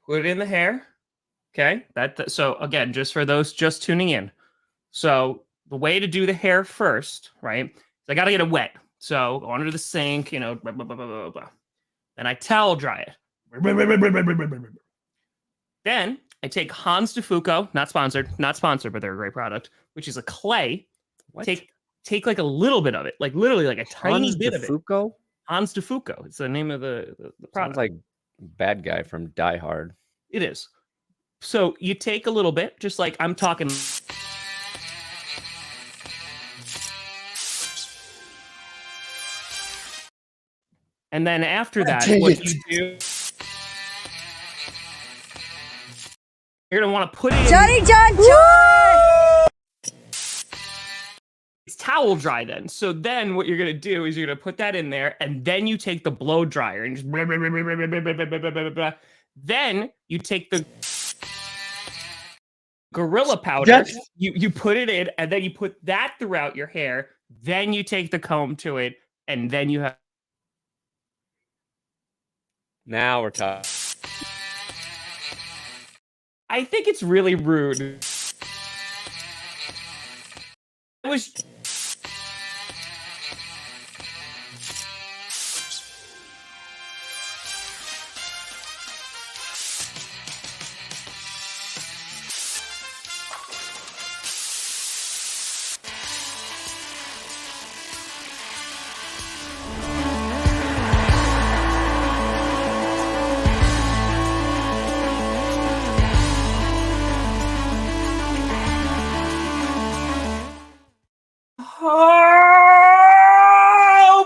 put it in the hair. Okay. So again, just for those just tuning in. So the way to do the hair first, right? is I got to get it wet. So go under the sink, blah, blah, blah, blah, blah, blah. Then I towel dry it. Then I take Hans de Foucault, not sponsored, but they're a great product, which is a clay. What? Take like a little bit of it, like literally like a tiny Hans bit de of it. Foucault? Hans de Foucault. It's the name of the product. Sounds like bad guy from Die Hard. It is. So you take a little bit, just like I'm talking. And then after that, what you do, you're going to want to put it in. Johnny John John! It's towel dry then. So then what you're going to do is you're going to put that in there, and then you take the blow dryer and just blah, blah, blah, blah, blah, blah, blah, blah, blah. Then you take the Gorilla powder, you put it in, and then you put that throughout your hair. Then you take the comb to it, and then you have. Now we're talking. I think it's really rude. It was. Oh,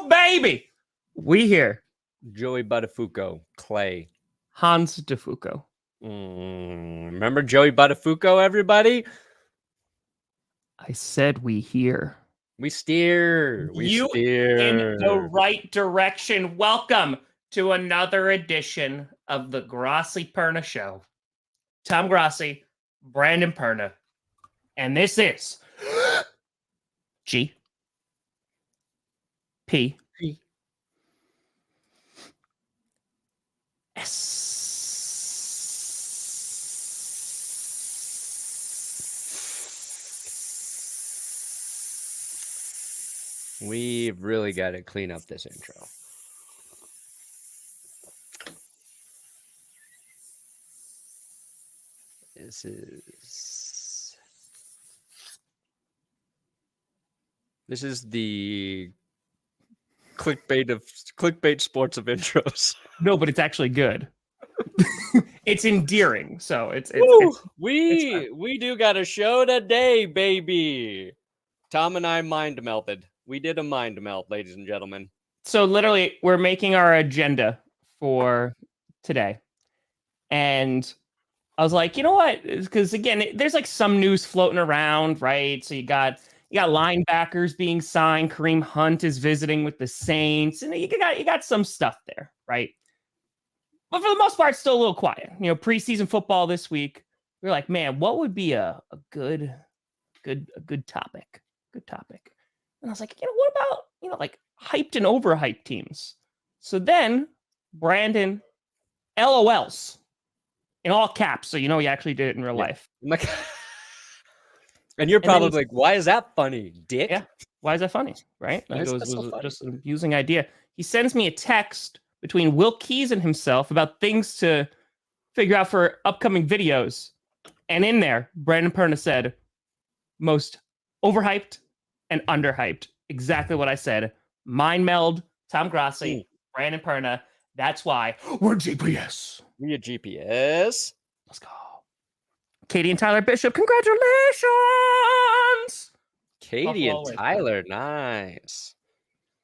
baby. We here. Joey Buttafuoco, clay. Hans de Foucault. Remember Joey Buttafuoco, everybody? I said we here. We steer. You in the right direction. Welcome to another edition of the Grossi Perna Show. Tom Grossi, Brandon Perna, and this is G P S. We've really got to clean up this intro. This is the clickbait sports of intros. No, but it's actually good. It's endearing. So it's we do got a show today, baby. Tom and I mind melted. We did a mind melt, ladies and gentlemen. So literally, we're making our agenda for today. And I was like, you know what? Because again, there's like some news floating around, right? So you got linebackers being signed. Kareem Hunt is visiting with the Saints, and you got some stuff there, right? But for the most part, it's still a little quiet. Preseason football this week. We're like, man, what would be a good topic? Good topic. And I was like, what about like hyped and overhyped teams? So then Brandon, LOLs in all caps, so he actually did it in real life. And you're probably like, why is that funny, dick? Yeah, why is that funny, right? Like it was just an amusing idea. He sends me a text between Will Keys and himself about things to figure out for upcoming videos. And in there, Brandon Perna said, most overhyped and underhyped. Exactly what I said. Mind meld, Tom Grossi, Brandon Perna. That's why we're GPS. We a GPS. Let's go. Katie and Tyler Bishop, congratulations. Katie and Tyler, nice.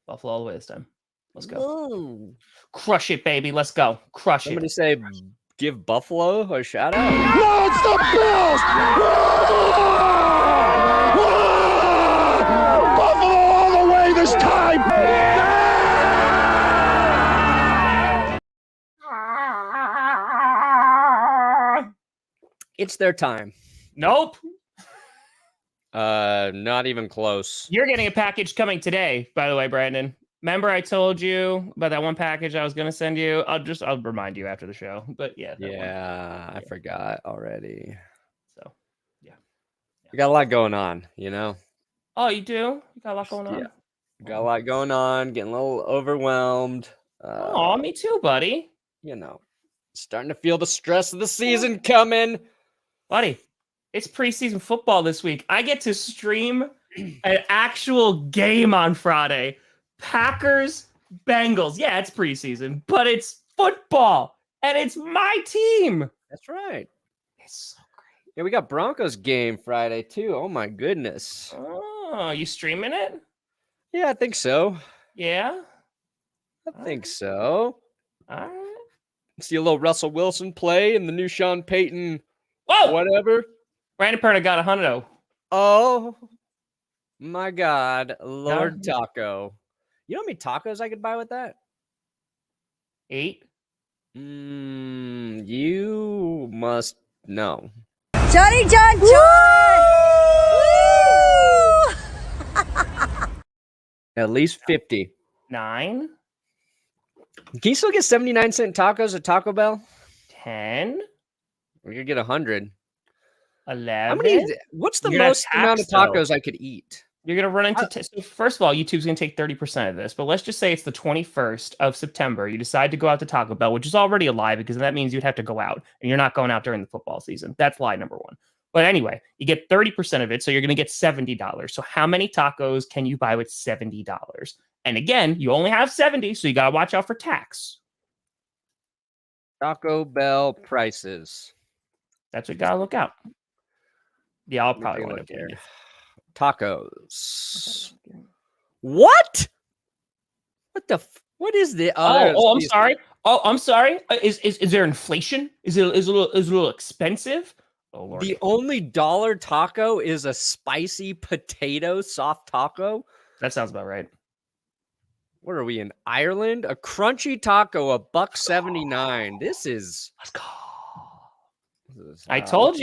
Buffalo all the way this time. Let's go. Ooh. Crush it, baby. Let's go. Crush Somebody it. say, give Buffalo a shout out. No, it's the Bills! Buffalo all the way this time! It's their time. Nope. Not even close. You're getting a package coming today, by the way, Brandon. Remember I told you about that one package I was going to send you? I'll remind you after the show. But yeah. Yeah, I forgot already. So, yeah. We got a lot going on, you know? Oh, you do? You got a lot going on? Yeah. Got a lot going on, getting a little overwhelmed. Oh, me too, buddy. You know, starting to feel the stress of the season coming. Buddy, it's preseason football this week. I get to stream an actual game on Friday. Packers, Bengals. Yeah, it's preseason, but it's football, and it's my team. That's right. It's so great. Yeah, we got Broncos game Friday, too. Oh, my goodness. Oh, you streaming it? Yeah, I think so. Yeah? I think so. All right. See a little Russell Wilson play and the new Sean Payton Whoa! whatever. Brandon Perna got a hundo. Oh, my God. Lord Taco. You know how many tacos I could buy with that? 8? You must know. Johnny John John! Woo! At least 50. 9? Can you still get 79-cent tacos at Taco Bell? 10? We could get 100. 11? How many? What's the You're gonna most amount of tax, though. tacos I could eat? You're going to run into... So first of all, YouTube's going to take 30% of this, but let's just say it's the 21st of September. You decide to go out to Taco Bell, which is already a lie because that means you'd have to go out, and you're not going out during the football season. That's lie number 1. But anyway, you get 30% of it, so you're going to get $70. So how many tacos can you buy with $70? And again, you only have 70, so you got to watch out for tax. Taco Bell prices. That's what you got to look out. Yeah, I'll Let me probably take a want look to here. do. Tacos. What? What the? What is this? I'm sorry. Oh, I'm sorry. Is there inflation? Is it a little expensive? Oh Lord. The only dollar taco is a spicy potato soft taco. That sounds about right. What are we in Ireland? A crunchy taco, $1.79. This is. Let's go. I told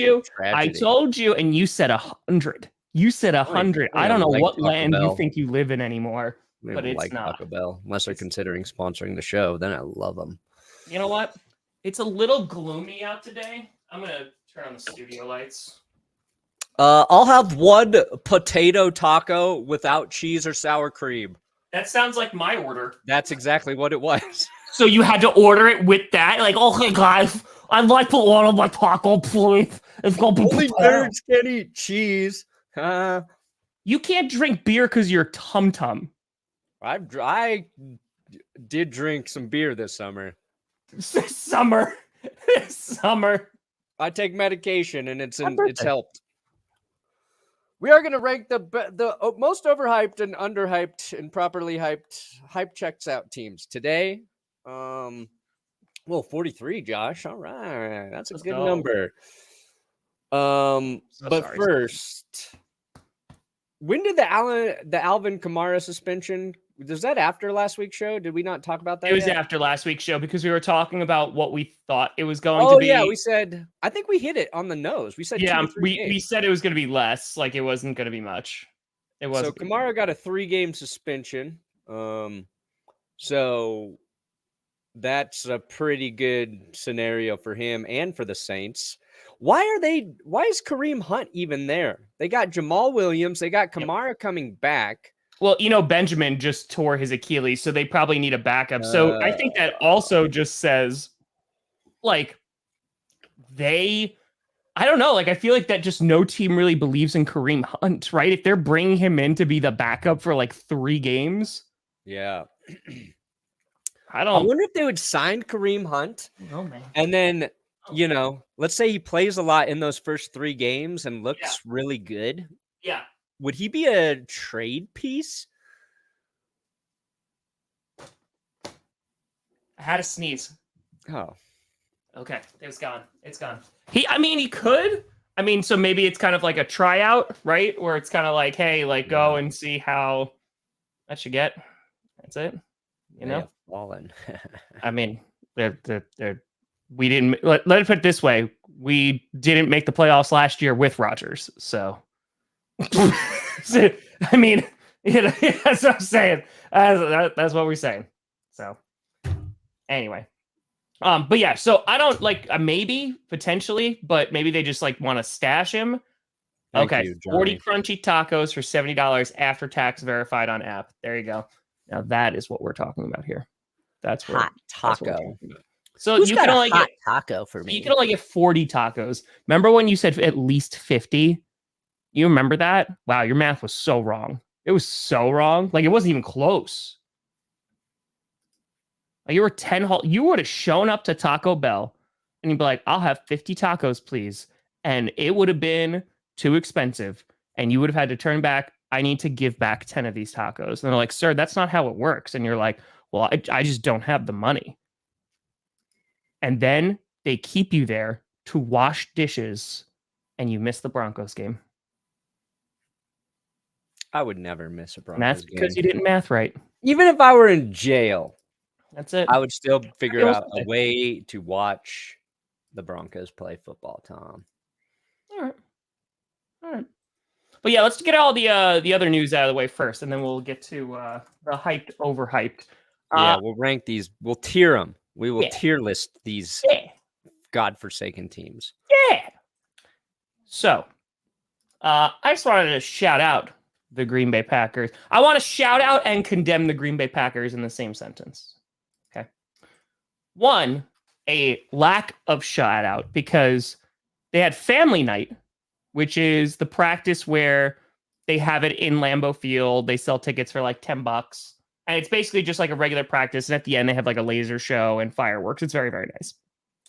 you, and you said 100. You said 100. I don't know like what Taco land Bell. you think you live in anymore, I but don't it's like not. Taco Bell unless they're considering sponsoring the show. Then I love them. You know what? It's a little gloomy out today. I'm gonna turn on the studio lights. I'll have one potato taco without cheese or sour cream. That sounds like my order. That's exactly what it was. So you had to order it with that? Like, okay, guys, I'd like to order my taco, please. It's gonna be Only potato. nerds can eat cheese. You can't drink beer because you're tum-tum. I did drink some beer this summer. Summer. I take medication and it's birthday. helped. We are going to rank the most overhyped and underhyped and properly hype checks out teams today. 43, Josh. All right, that's a Let's good go. number. But first, when did the Alvin Kamara suspension? Was that after last week's show? Did we not talk about that? It was yet? after last week's show because we were talking about what we thought it was going to be. Yeah, we said. I think we hit it on the nose. We said 2 to 3 games. we said it was going to be less. Like it wasn't going to be much. It wasn't. So Kamara got a 3-game suspension. So that's a pretty good scenario for him and for the Saints. Why is Kareem Hunt even there? They got Jamal Williams. They got Kamara coming back. Well, Benjamin just tore his Achilles, so they probably need a backup. So I think that also just says, like, I don't know. Like, I feel like that just no team really believes in Kareem Hunt, right? If they're bringing him in to be the backup for like 3 games. Yeah. I wonder if they would sign Kareem Hunt. Oh, man. And then, let's say he plays a lot in those first 3 games and looks really good. Yeah. Would he be a trade piece? I had a sneeze. Oh. Okay. It's gone. It's gone. He could. So maybe it's kind of like a tryout, right? Where it's kind of like, hey, like go and see how much you get. That's it. Fallen. We didn't let it put it this way. We didn't make the playoffs last year with Rodgers. So, That's what I'm saying. That's what we're saying. So anyway, but yeah, so I don't like maybe potentially, but maybe they just like want to stash him. Thank Okay, you, 40 Johnny. crunchy tacos for $70 after tax verified on app. There you go. Now that is what we're talking about here. That's what Hot that's what we're taco. talking about. So Who's you got can a only hot get taco for me? you can only get 40 tacos. Remember when you said at least 50? You remember that? Wow, your math was so wrong. It was so wrong. Like it wasn't even close. Like you were 10 you would have shown up to Taco Bell and you'd be like, I'll have 50 tacos, please. And it would have been too expensive. And you would have had to turn back. I need to give back 10 of these tacos. And they're like, sir, that's not how it works. And you're like, well, I just don't have the money. And then they keep you there to wash dishes and you miss the Broncos game. I would never miss a And Broncos that's game. because you didn't math right. Even if I were in jail, That's it. I would still figure Happy out a holiday. way to watch the Broncos play football, Tom. All right. All right. But yeah, let's get all the other news out of the way first, and then we'll get to the hyped, overhyped. Yeah, we'll rank these. We'll tier them. We will Yeah. tier list these Yeah. godforsaken teams. Yeah. So, I just wanted to shout out the Green Bay Packers. I want to shout out and condemn the Green Bay Packers in the same sentence. Okay. One, a lack of shout out because they had family night, which is the practice where they have it in Lambeau Field. They sell tickets for like $10. And it's basically just like a regular practice. And at the end, they have like a laser show and fireworks. It's very, very nice.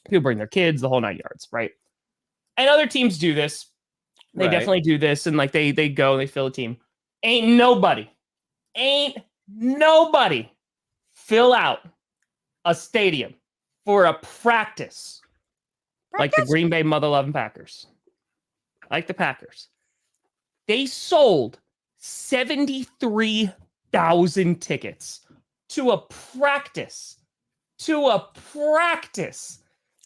People bring their kids, the whole 9 yards, right? And other teams do this. They Right. definitely do this. And like they go, they fill a team. Ain't nobody fill out a stadium for a practice like the Green Bay Mother Loving Packers. Like the Packers. They sold 73,000 tickets to a practice.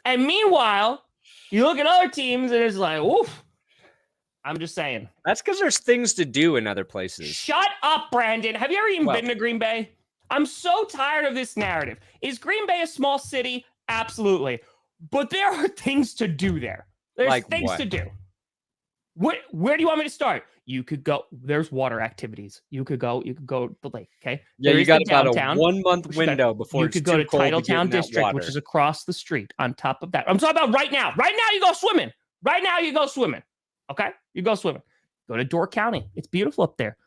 And meanwhile, you look at other teams and it's like, oof. I'm just saying. That's because there's things to do in other places. Shut up, Brandon. Have you ever even been to Green Bay? I'm so tired of this narrative. Is Green Bay a small city? Absolutely. But there are things to do there. There's Like things what? to do. Where do you want me to start? You could go. There's water activities. You could go to the lake. Okay. Yeah, There you is got the about downtown, a 1 month which is window before you it's could go too to cold to get Titletown in that District, which water. is across the street. On top of that, I'm talking about right now. Right now, you go swimming. Right now, you go swimming. Okay, you go swimming. Go to Door County. It's beautiful up there.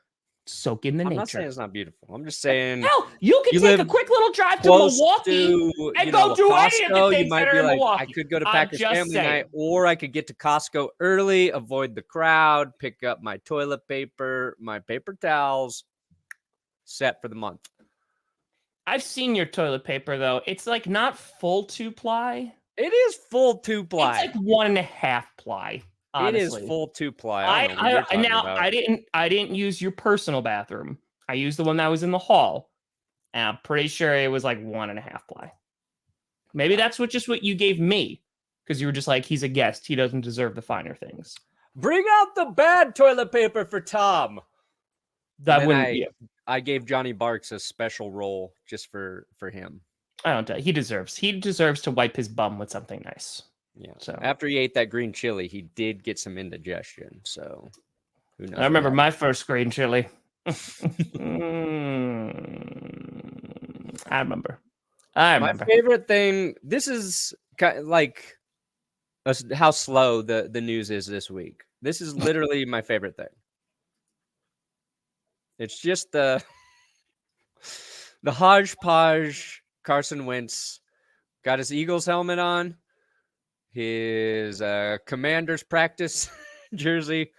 Soak in the I'm nature. not saying it's not beautiful. I'm just saying. Hell, you can you take a live quick little drive to close Milwaukee to, and you go know, do any of the Costco. things You might that be are in like, Milwaukee. I could go to I'm Packers just family saying. night, or I could get to Costco early, avoid the crowd, pick up my toilet paper, my paper towels, set for the month. I've seen your toilet paper though. It's like not full 2-ply. It is full 2-ply. It's like 1.5 ply. Honestly. It is full 2-ply. I don't know what you're talking about. I didn't use your personal bathroom. I used the one that was in the hall. And I'm pretty sure it was like 1.5 ply. Maybe that's what you gave me. Because you were just like, he's a guest. He doesn't deserve the finer things. Bring out the bad toilet paper for Tom. That And wouldn't be. I gave Johnny Barks a special role just for him. I don't know. He deserves to wipe his bum with something nice. Yeah. So after he ate that green chili, he did get some indigestion. So who knows? I remember my first green chili. I remember. My favorite thing. This is kind of like how slow the news is this week. This is literally my favorite thing. It's just the hodgepodge. Carson Wentz got his Eagles helmet on, his Commanders practice jersey,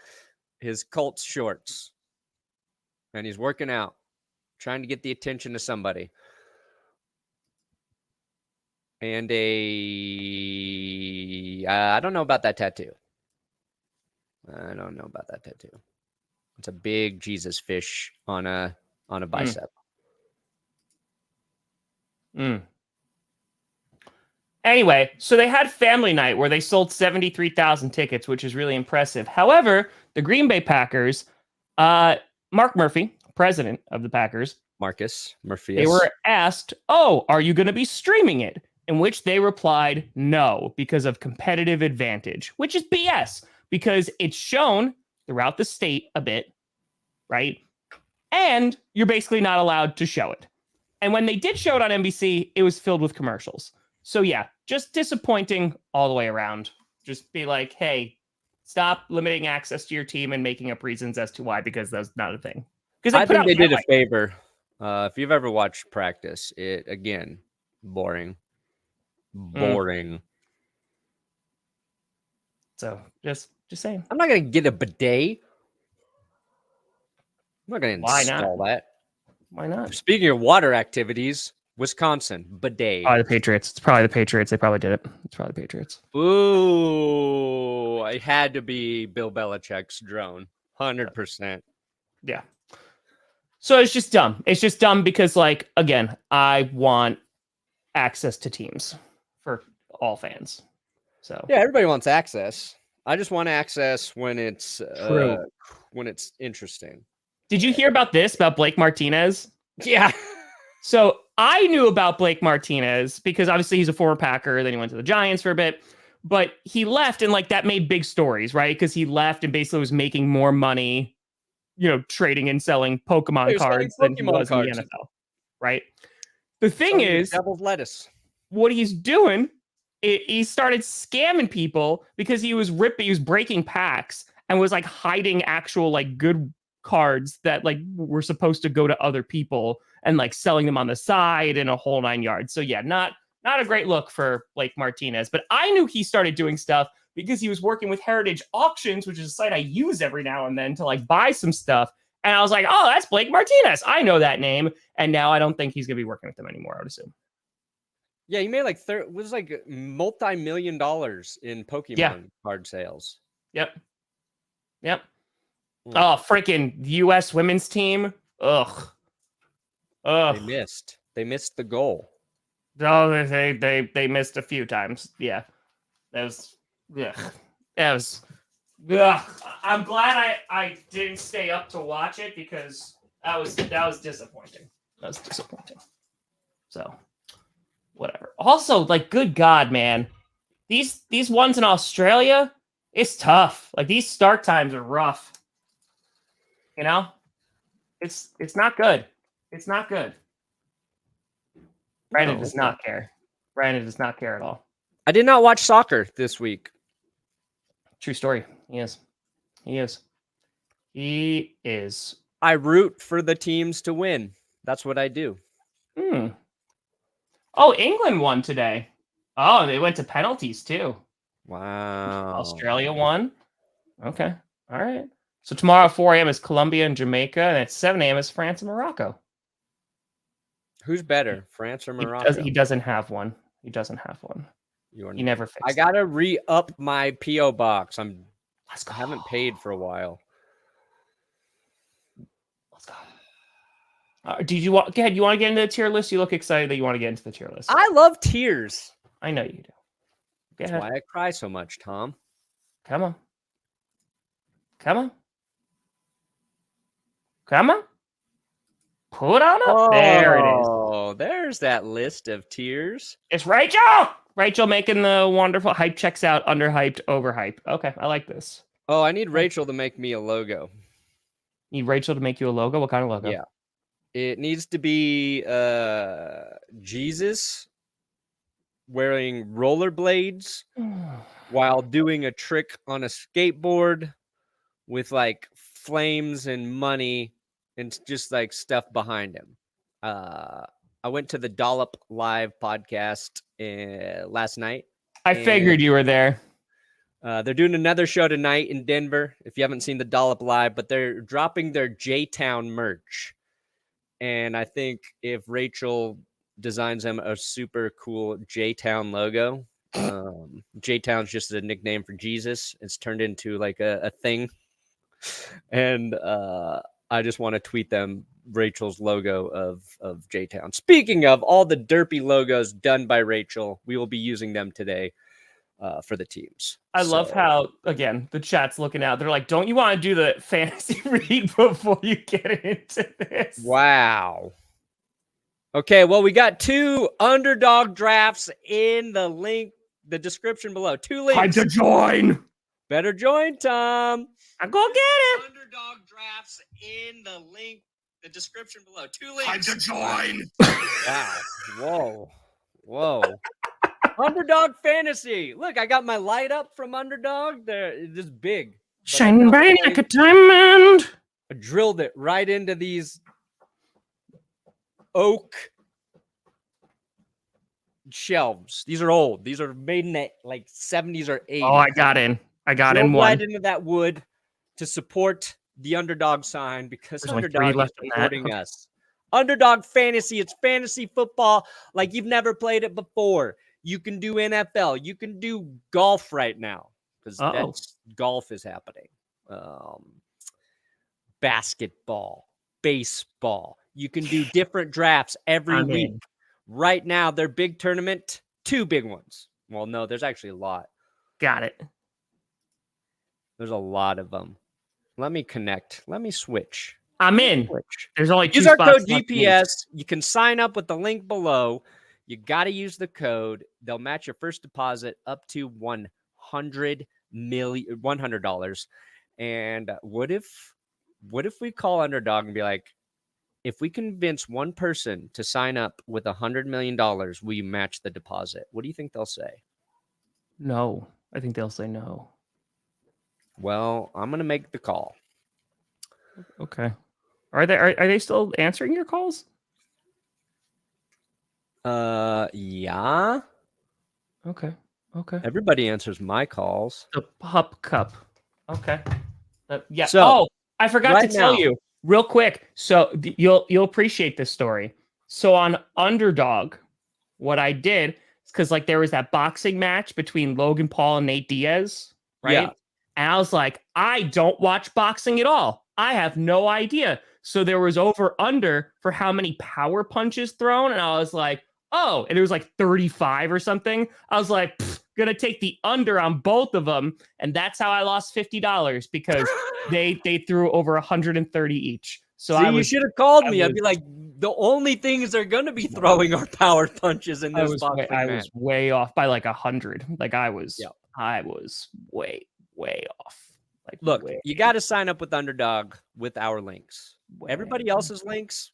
his Colts shorts, and he's working out, trying to get the attention of somebody. And I don't know about that tattoo. It's a big Jesus fish on a bicep. Anyway, so they had family night where they sold 73,000 tickets, which is really impressive. However, the Green Bay Packers, Mark Murphy, president of the Packers, Marcus Murphy. they were asked, "Oh, are you going to be streaming it?" In which they replied, "No, because of competitive advantage," which is BS because it's shown throughout the state a bit, right? And you're basically not allowed to show it. And when they did show it on NBC, it was filled with commercials. So yeah, just disappointing all the way around. Just be like, hey, stop limiting access to your team and making up reasons as to why, because that's not a thing. Because I think they did a favor. If you've ever watched practice, it again, boring. So just saying. I'm not gonna get a bidet. I'm not gonna Why not? install that. Why not? Speaking of water activities, Wisconsin bidet. Probably the Patriots. It's probably the Patriots. They probably did it. It's probably the Patriots. Ooh, it had to be Bill Belichick's drone. 100%. Yeah. So it's just dumb. It's just dumb because, like, again, I want access to teams for all fans. So yeah, everybody wants access. I just want access when it's interesting. Did you hear about this about Blake Martinez? Yeah. So I knew about Blake Martinez because obviously he's a former Packer. Then he went to the Giants for a bit, but he left and like that made big stories, right? Because he left and basically was making more money, trading and selling Pokemon cards than he was in the NFL, right? The thing is, devil's lettuce. What he's doing, he started scamming people because he was breaking packs and was like hiding actual like good cards that like were supposed to go to other people and like selling them on the side in a whole 9 yards. So yeah, not a great look for Blake Martinez, but I knew he started doing stuff because he was working with Heritage Auctions, which is a site I use every now and then to like buy some stuff. And I was like, oh, that's Blake Martinez. I know that name. And now I don't think he's going to be working with them anymore, I would assume. Yeah, he made like multi-million dollars in Pokemon card sales. Yep. Oh, freaking U.S. women's team. Ugh. They missed the goal. Oh, they missed a few times. Yeah. That was I'm glad I didn't stay up to watch it because that was disappointing. So whatever. Also, like, good God, man. These ones in Australia, it's tough. Like, these start times are rough. It's not good. It's not good. Brandon does not care. Brandon does not care at all. I did not watch soccer this week. True story. He is. I root for the teams to win. That's what I do. Oh, England won today. Oh, they went to penalties too. Wow. Australia won. Okay. All right. So tomorrow at 4 a.m. is Colombia and Jamaica, and at 7 a.m. is France and Morocco. Who's better, France or Morocco? He doesn't have one. He never fixed I gotta re-up my P.O. box. I Let's go. haven't paid for a while. Let's go. You want to get into the tier list? You look excited that you want to get into the tier list. I love tears. I know you do. That's why I cry so much, Tom. Come on. Put on up. There it is. Oh, there's that list of tiers. It's Rachel. Rachel making the wonderful hype checks out, underhyped, overhyped. Okay, I like this. Oh, I need Rachel to make me a logo. Need Rachel to make you a logo? What kind of logo? Yeah. It needs to be Jesus wearing rollerblades while doing a trick on a skateboard with like flames and money and just like stuff behind him. I went to the Dollop Live podcast last night. I figured you were there. They're doing another show tonight in Denver. If you haven't seen the Dollop Live, but they're dropping their J-Town merch. And I think if Rachel designs them a super cool J-Town logo, J-Town's just a nickname for Jesus. It's turned into like a thing. And I just want to tweet them Rachel's logo of J-Town. Speaking of all the derpy logos done by Rachel, we will be using them today for the teams. I love how, again, the chat's looking out. They're like, don't you want to do the fantasy read before you get into this? Wow. Okay, well, we got 2 underdog drafts in the description below. 2 links. Time to join. Better join, Tom. I go get it. Underdog drafts in the description below. 2 links. Time to join. Wow. Whoa. Underdog fantasy. Look, I got my light up from Underdog. There, it's just big. Shining bright like a diamond. I drilled it right into these oak shelves. These are old. These are made in the like 70s or 80s. Oh, I got in. I got in one. Right into that wood to support the Underdog sign because There's only Underdog 3 is left in that. supporting us. Underdog fantasy. It's fantasy football like you've never played it before. You can do NFL. You can do golf right now because golf is happening. Basketball, baseball. You can do different drafts every week. Right now, their big tournament, 2 big ones. Well, no, there's actually a lot. Got it. There's a lot of them. Let me connect. Let me switch. I'm in. There's only 2 Use our spots code left to GPS. You can sign up with the link below. You got to use the code. They'll match your first deposit up to $100. And what if we call Underdog and be like, if we convince one person to sign up with $100 million, will you match the deposit? What do you think they'll say? No, I think they'll say no. Well, I'm gonna make the call. Okay. Are they still answering your calls? Yeah. Okay. Everybody answers my calls. The Pup Cup. Okay. Yeah. So, I forgot to tell you real quick. So you'll appreciate this story. So on Underdog, what I did is because like there was that boxing match between Logan Paul and Nate Diaz, right? Yeah. And I was like, I don't watch boxing at all. I have no idea. So there was over under for how many power punches thrown, and I was like, oh, and it was like 35 or something. I was like, gonna take the under on both of them, and that's how I lost $50 because they threw over 130 each. So you should have called me. I'd be like, the only things they're gonna be throwing are power punches in this boxing match. I was way off by like 100. Like I was way off. Like, look, you got to sign up with Underdog with our links. Everybody else's links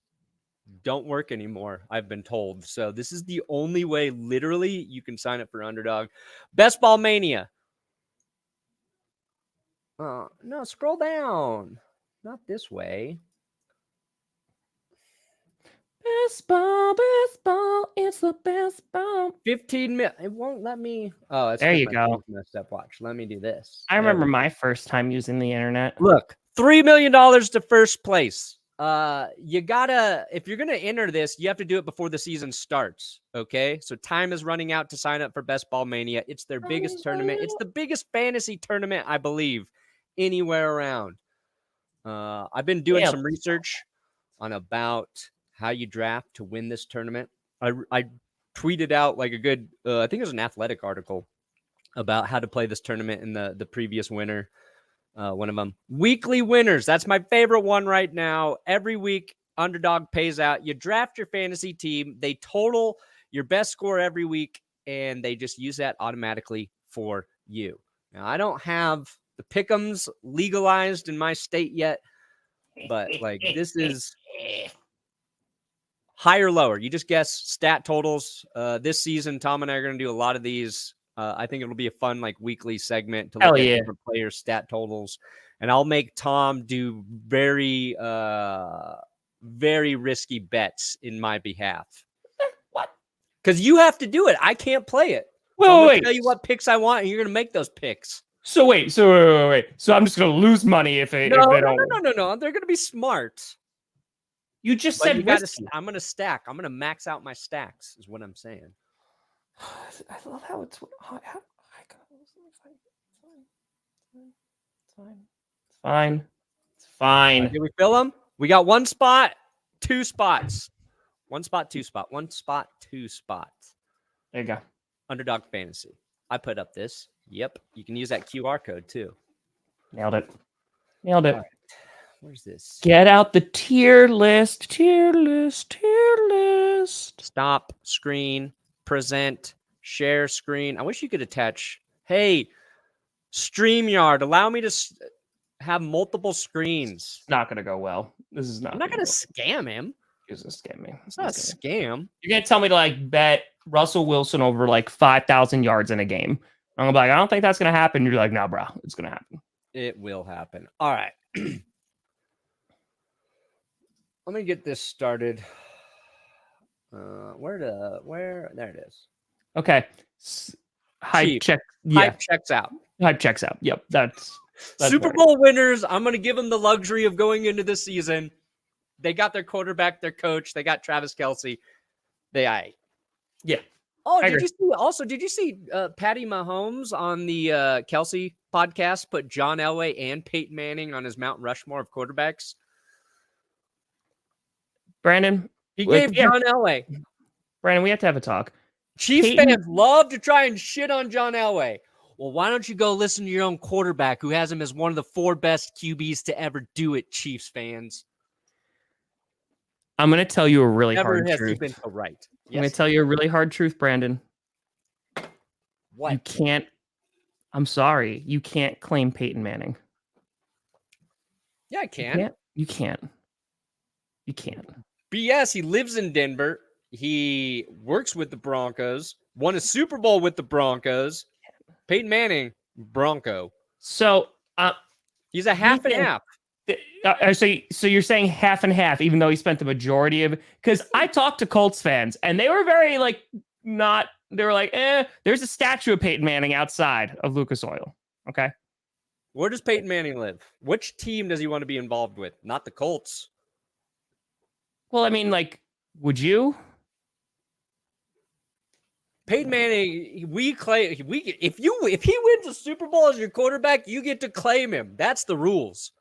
don't work anymore, I've been told. So this is the only way, literally, you can sign up for Underdog. Best Ball Mania. No, scroll down. Not this way. Best ball, it's the best ball. 15 minutes. It won't let me. Oh, it's there you go. Messed up. Watch. Let me do this. I remember my first time using the internet. Look, $3 million to first place. You gotta, if you're gonna enter this, you have to do it before the season starts. Okay, so time is running out to sign up for Best Ball Mania. It's their biggest tournament. It's the biggest fantasy tournament, I believe, anywhere around. I've been doing some research on about how you draft to win this tournament. I tweeted out like a good, I think it was an Athletic article about how to play this tournament in the previous winner. One of them. Weekly winners. That's my favorite one right now. Every week, Underdog pays out. You draft your fantasy team. They total your best score every week, and they just use that automatically for you. Now, I don't have the pick'ems legalized in my state yet, but like this is higher, lower. You just guess stat totals. This season, Tom and I are going to do a lot of these. I think it'll be a fun like weekly segment to look at different players' stat totals, and I'll make Tom do very risky bets in my behalf. What? Because you have to do it. I can't play it. Wait. Tell you what picks I want, and you're gonna make those picks. So wait. So I'm just gonna lose money if they don't. No. They're gonna be smart. You just said I'm gonna stack. I'm gonna max out my stacks. Is what I'm saying. I love how it's fine. It's fine. Can we fill them? We got 1 spot, 2 spots. 1 spot, 2 spot. 1 spot, 2 spots. There you go. Underdog fantasy. I put up this. Yep. You can use that QR code too. Nailed it. Nailed it. All right. Where's this? Get out the tier list. Tier list. Tier list. Stop screen. Present. Share screen. I wish you could attach. Hey, StreamYard, allow me to have multiple screens. It's not going to go well. This is not. I'm not going to scam him. He's going to scam me. It's not a scam. You're going to tell me to like bet Russell Wilson over like 5,000 yards in a game. I'm going to be like, I don't think that's going to happen. You're like, no, bro, it's going to happen. It will happen. All right. Let me get this started. Where? There it is. Okay. Hype Chief. check. Yeah. Hype checks out. Hype checks out. Yep. That's Super right. Bowl winners. I'm going to give them the luxury of going into this season. They got their quarterback, their coach. They got Travis Kelce. Yeah. Oh, did you see Patty Mahomes on the Kelce podcast put John Elway and Peyton Manning on his Mount Rushmore of quarterbacks? Brandon, He gave John Elway. Brandon, we have to have a talk. Chiefs fans love to try and shit on John Elway. Well, why don't you go listen to your own quarterback who has him as one of the 4 best QBs to ever do it, Chiefs fans? I'm going to tell you a really Never hard has truth. he been so right. I'm going to tell you a really hard truth, Brandon. What? You can't. I'm sorry. You can't claim Peyton Manning. Yeah, I can. You can't. BS. He lives in Denver. He works with the Broncos. Won a Super Bowl with the Broncos. Peyton Manning, Bronco. So he's a half and half. So you're saying half and half, even though he spent the majority of it? Because I talked to Colts fans, and they were very like not. They were like, there's a statue of Peyton Manning outside of Lucas Oil. Okay. Where does Peyton Manning live? Which team does he want to be involved with? Not the Colts. Well, I mean, like, would you? Peyton Manning, if he wins a Super Bowl as your quarterback, you get to claim him. That's the rules.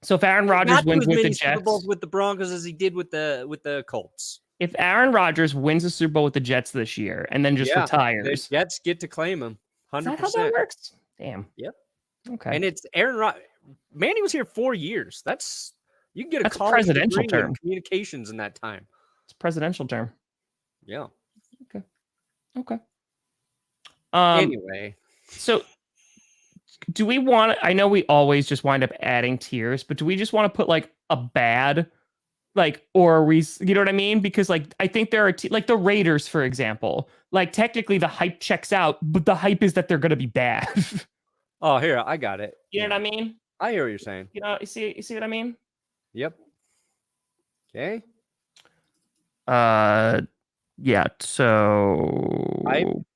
So if Aaron Rodgers wins with the Jets, Super Bowls with the Broncos as he did with the Colts. If Aaron Rodgers wins a Super Bowl with the Jets this year and then just retires, the Jets get to claim him. 100%. Is that how that works? Damn. Yep. Okay. And it's Manning was here 4 years. You can get That's a presidential term. In communications in that time. It's a presidential term. Yeah. Okay. Anyway, so do we want? I know we always just wind up adding tiers, but do we just want to put like a bad, like, or are we? You know what I mean? Because like I think there are like the Raiders, for example. Like technically the hype checks out, but the hype is that they're going to be bad. Oh, here I got it. You know what I mean? I hear what you're saying. You know, you see what I mean? Yep. Okay. Yeah. So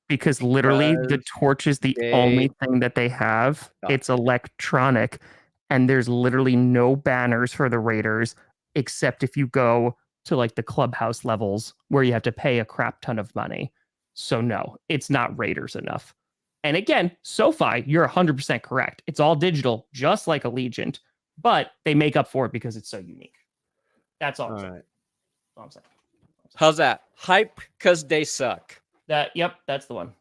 because literally the torch is the only thing that they have. It's electronic, and there's literally no banners for the Raiders except if you go to like the clubhouse levels where you have to pay a crap ton of money. So no, it's not Raiders enough. And again, SoFi, you're 100% correct. It's all digital, just like Allegiant, but they make up for it because it's so unique. That's all. All right. All I'm saying. How's that? Hype because they suck. Yep, that's the one.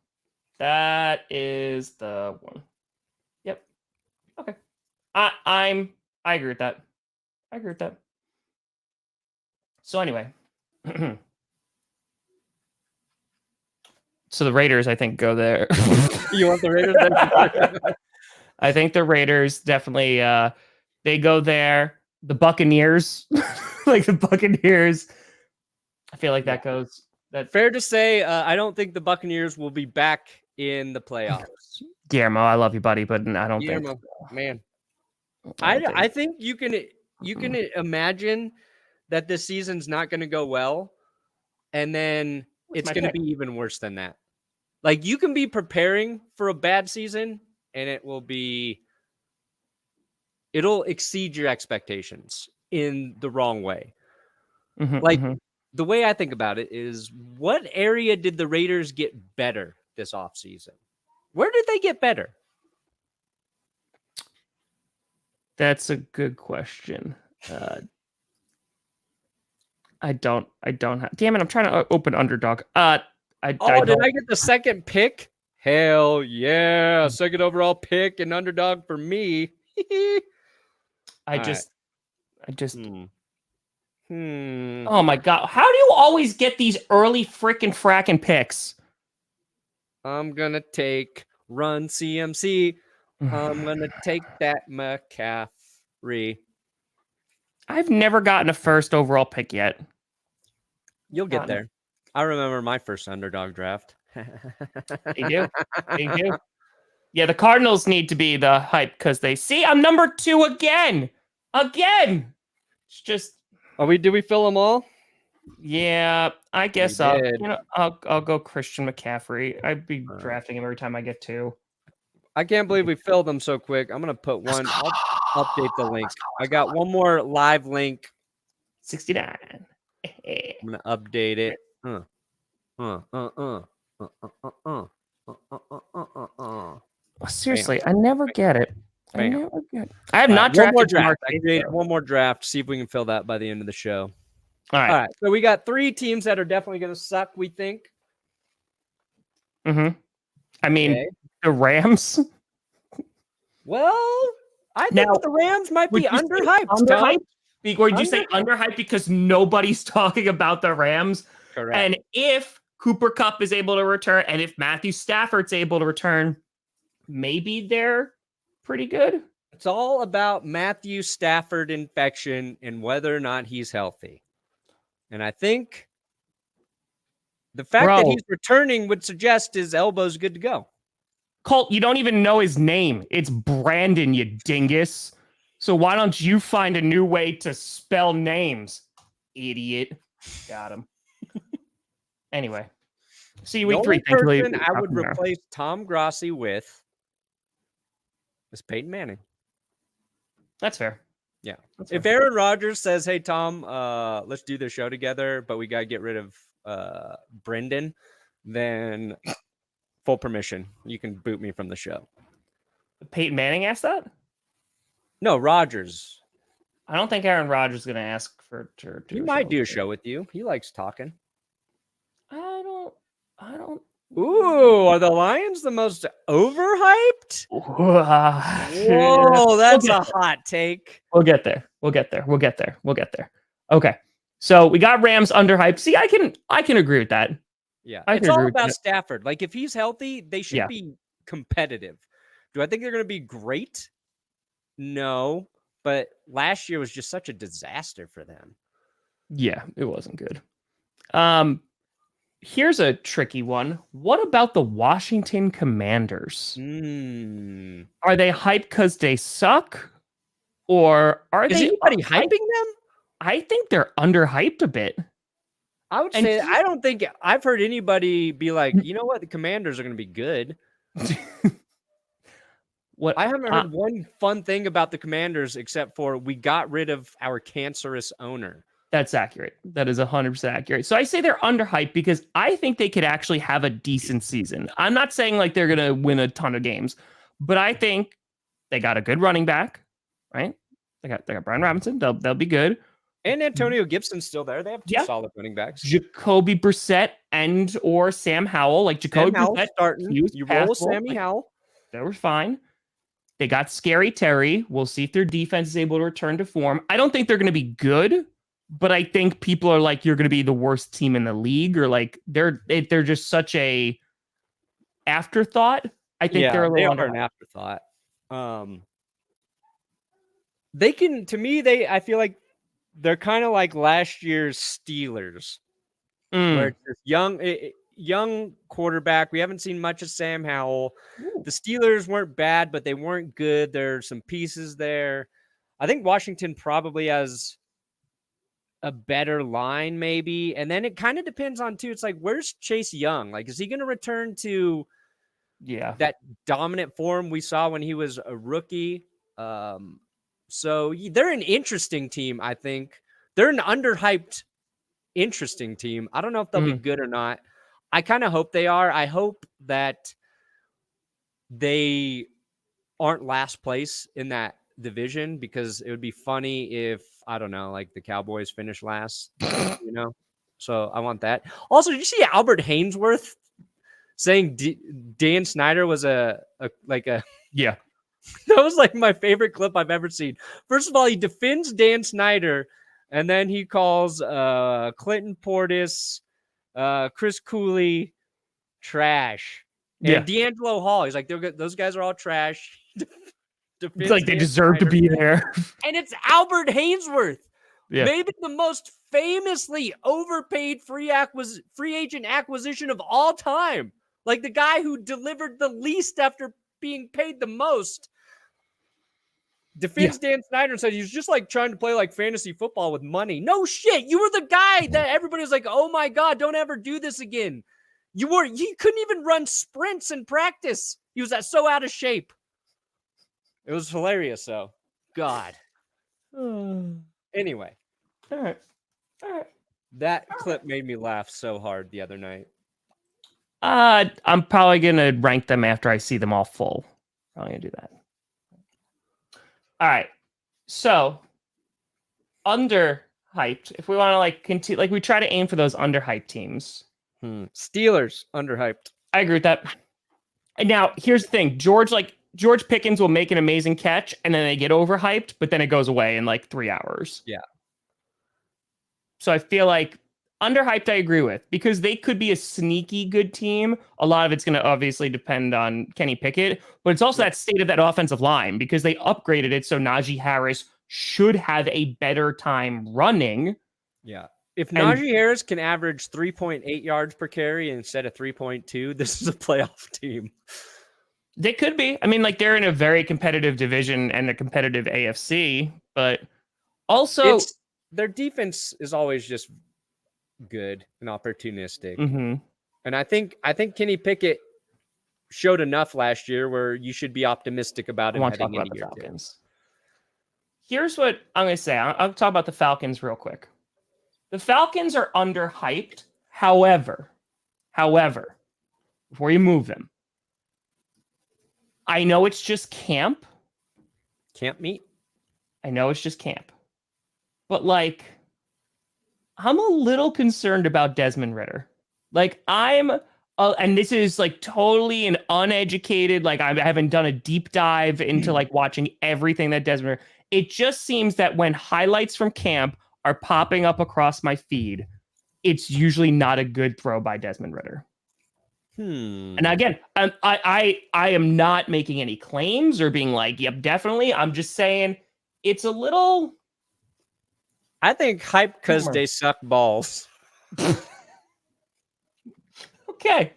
That is the one. Yep. Okay. I agree with that. So anyway. So the Raiders, I think, go there. You want the Raiders? I think the Raiders definitely they go there. The Buccaneers, like the Buccaneers. I feel like that goes. That Fair to say, I don't think the Buccaneers will be back in the playoffs. Guillermo, I love you, buddy, but I don't think. Man, I think you can imagine that this season's not going to go well, and then it's going to be even worse than that. Like you can be preparing for a bad season, and it'll exceed your expectations in the wrong way. The way I think about it is, what area did the Raiders get better this offseason? Where did they get better? That's a good question. I don't have. Damn it! I'm trying to open Underdog. Did I get the second pick? Hell yeah. Second overall pick and underdog for me. I All just, Hmm. oh my God. How do you always get these early frickin' frackin' picks? I'm going to take Run CMC. I'm going to take that McCaffrey. I've never gotten a first overall pick yet. You'll get there. I remember my first underdog draft. They do. They do. Yeah, the Cardinals need to be the hype because they see I'm number 2 again. Again. It's just. Did we fill them all? Yeah, I guess We did. I'll go Christian McCaffrey. I'd be drafting him every time I get 2. I can't believe we filled them so quick. I'm gonna put one. I'll update the link. I got one more live link. 69. I'm gonna update it. Seriously, I never get it. I Bam. never get it. I have One not drafted more draft. Mark I Chase, created though. one more draft. See if we can fill that by the end of the show. All right. All right. So we got 3 teams that are definitely gonna suck. We think. Mm-hmm. I mean, Okay. the Rams. Well, I think Now, the Rams might be Would you say underhyped. Underhyped? Or did you say underhyped because nobody's talking about the Rams? Correct. And if Cooper Kupp is able to return, and if Matthew Stafford's able to return, maybe they're pretty good. It's all about Matthew Stafford infection and whether or not he's healthy. And I think the fact that he's returning would suggest his elbow's good to go. Colt, you don't even know his name. It's Brandon, you dingus. So why don't you find a new way to spell names, idiot? Got him. Anyway, see you week 3. The only person I would replace Tom Grossi with is Peyton Manning. That's fair. Yeah. That's If fair. Aaron Rodgers says, "Hey Tom, let's do the show together, but we gotta get rid of Brendan," then full permission. You can boot me from the show. Peyton Manning asked that? No, Rodgers. I don't think Aaron Rodgers is going to ask for to He might do a show with you. He likes talking. I don't. Ooh, are the Lions the most overhyped? Whoa, that's a hot take. We'll get there. Okay. So we got Rams underhyped. See, I can agree with that. Yeah. I It's can all agree with about that. Stafford. Like if he's healthy, they should be competitive. Do I think they're going to be great? No, but last year was just such a disaster for them. Yeah, it wasn't good. Here's a tricky one. What about the Washington Commanders? Are they hyped because they suck? Or Is anybody hyping them? I think they're underhyped a bit. I would say I don't think I've heard anybody be like, you know what, the Commanders are going to be good. I haven't heard one fun thing about the Commanders except for we got rid of our cancerous owner. That's accurate. That is 100% accurate. So I say they're underhyped because I think they could actually have a decent season. I'm not saying like they're going to win a ton of games, but I think they got a good running back, right? They got Brian Robinson. They'll be good. And Antonio Gibson's still there. They have 2 solid running backs. Jacoby Brissett and or Sam Howell. Like Jacoby Brissett starting. You roll with Sammy Howell. They were fine. They got Scary Terry. We'll see if their defense is able to return to form. I don't think they're going to be good, but I think people are like, you're going to be the worst team in the league, or like they're just such a afterthought. I think they're a little an afterthought. They can, to me, I feel like they're kind of like last year's Steelers, where it's this young quarterback. We haven't seen much of Sam Howell. The Steelers weren't bad, but they weren't good. There's some pieces there. I think Washington probably has a better line, maybe. And then it kind of depends on, too. It's like, where's Chase Young? Like, is he going to return to that dominant form we saw when he was a rookie? So they're an interesting team, I think. They're an underhyped, interesting team. I don't know if they'll be good or not. I kind of hope they are. I hope that they aren't last place in that division, because it would be funny if, I don't know, like the Cowboys finish last, you know? So I want that. Also, did you see Albert Hainsworth saying Dan Snyder was a Yeah. that was like my favorite clip I've ever seen. First of all, he defends Dan Snyder, and then he calls Clinton Portis, Chris Cooley trash. Yeah. And D'Angelo Hall, he's like, those guys are all trash. It's like they deserve to be there. And it's Albert Hainsworth, Yeah. maybe the most famously overpaid free agent acquisition of all time. Like the guy who delivered the least after being paid the most. Defends Dan Snyder and said he's just like trying to play like fantasy football with money. No shit. You were the guy that everybody was like, oh my God, don't ever do this again. You couldn't even run sprints in practice. He was so out of shape. It was hilarious, though. God. Anyway. All right. That clip made me laugh so hard the other night. I'm probably gonna rank them after I see them all full. Probably gonna do that. All right. So underhyped. If we want to like continue, like we try to aim for those underhyped teams. Steelers underhyped. I agree with that. And now here's the thing: George Pickens will make an amazing catch, and then they get overhyped, but then it goes away in like 3 hours. Yeah. So I feel like underhyped, I agree with, because they could be a sneaky good team. A lot of it's going to obviously depend on Kenny Pickett, but it's also that state of that offensive line because they upgraded it. So Najee Harris should have a better time running. Yeah. If Najee Harris can average 3.8 yards per carry instead of 3.2, this is a playoff team. They could be. I mean, like they're in a very competitive division and a competitive AFC, but also their defense is always just good and opportunistic. Mm-hmm. And I think Kenny Pickett showed enough last year where you should be optimistic about him heading into year Falcons. Here's what I'm going to say. I'll talk about the Falcons real quick. The Falcons are underhyped. However, before you move them, I know it's just camp. Camp meet. I know it's just camp. But like, I'm a little concerned about Desmond Ridder. Like and this is like totally an uneducated, like I haven't done a deep dive into like watching everything that Desmond Ridder. It just seems that when highlights from camp are popping up across my feed, it's usually not a good throw by Desmond Ridder. And again, I am not making any claims or being like, yep, definitely. I'm just saying it's a little. I think hype because they suck balls. Okay.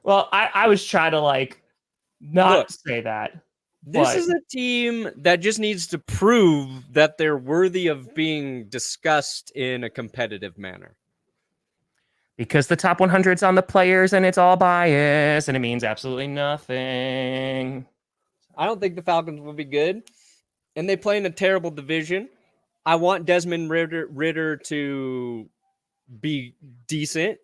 Well, I was trying to like not say that. This is a team that just needs to prove that they're worthy of being discussed in a competitive manner. Because the top 100's on the players and it's all bias and it means absolutely nothing. I don't think the Falcons will be good. And they play in a terrible division. I want Desmond Ridder to be decent.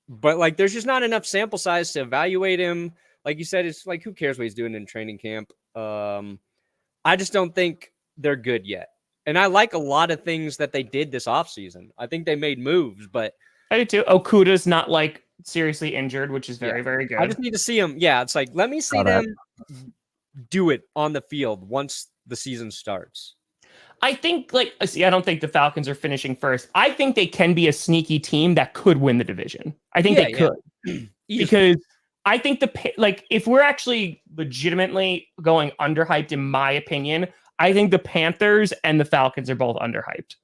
But like there's just not enough sample size to evaluate him. Like you said, it's like who cares what he's doing in training camp? I just don't think they're good yet. And I like a lot of things that they did this offseason. I think they made moves, but I do too. Okuda's not like seriously injured, which is very, very good. I just need to see him. Yeah, it's like, let me see them do it on the field once the season starts. I think, like, see, I don't think the Falcons are finishing first. I think they can be a sneaky team that could win the division. I think they could. Because I think if we're actually legitimately going underhyped, in my opinion, I think the Panthers and the Falcons are both underhyped.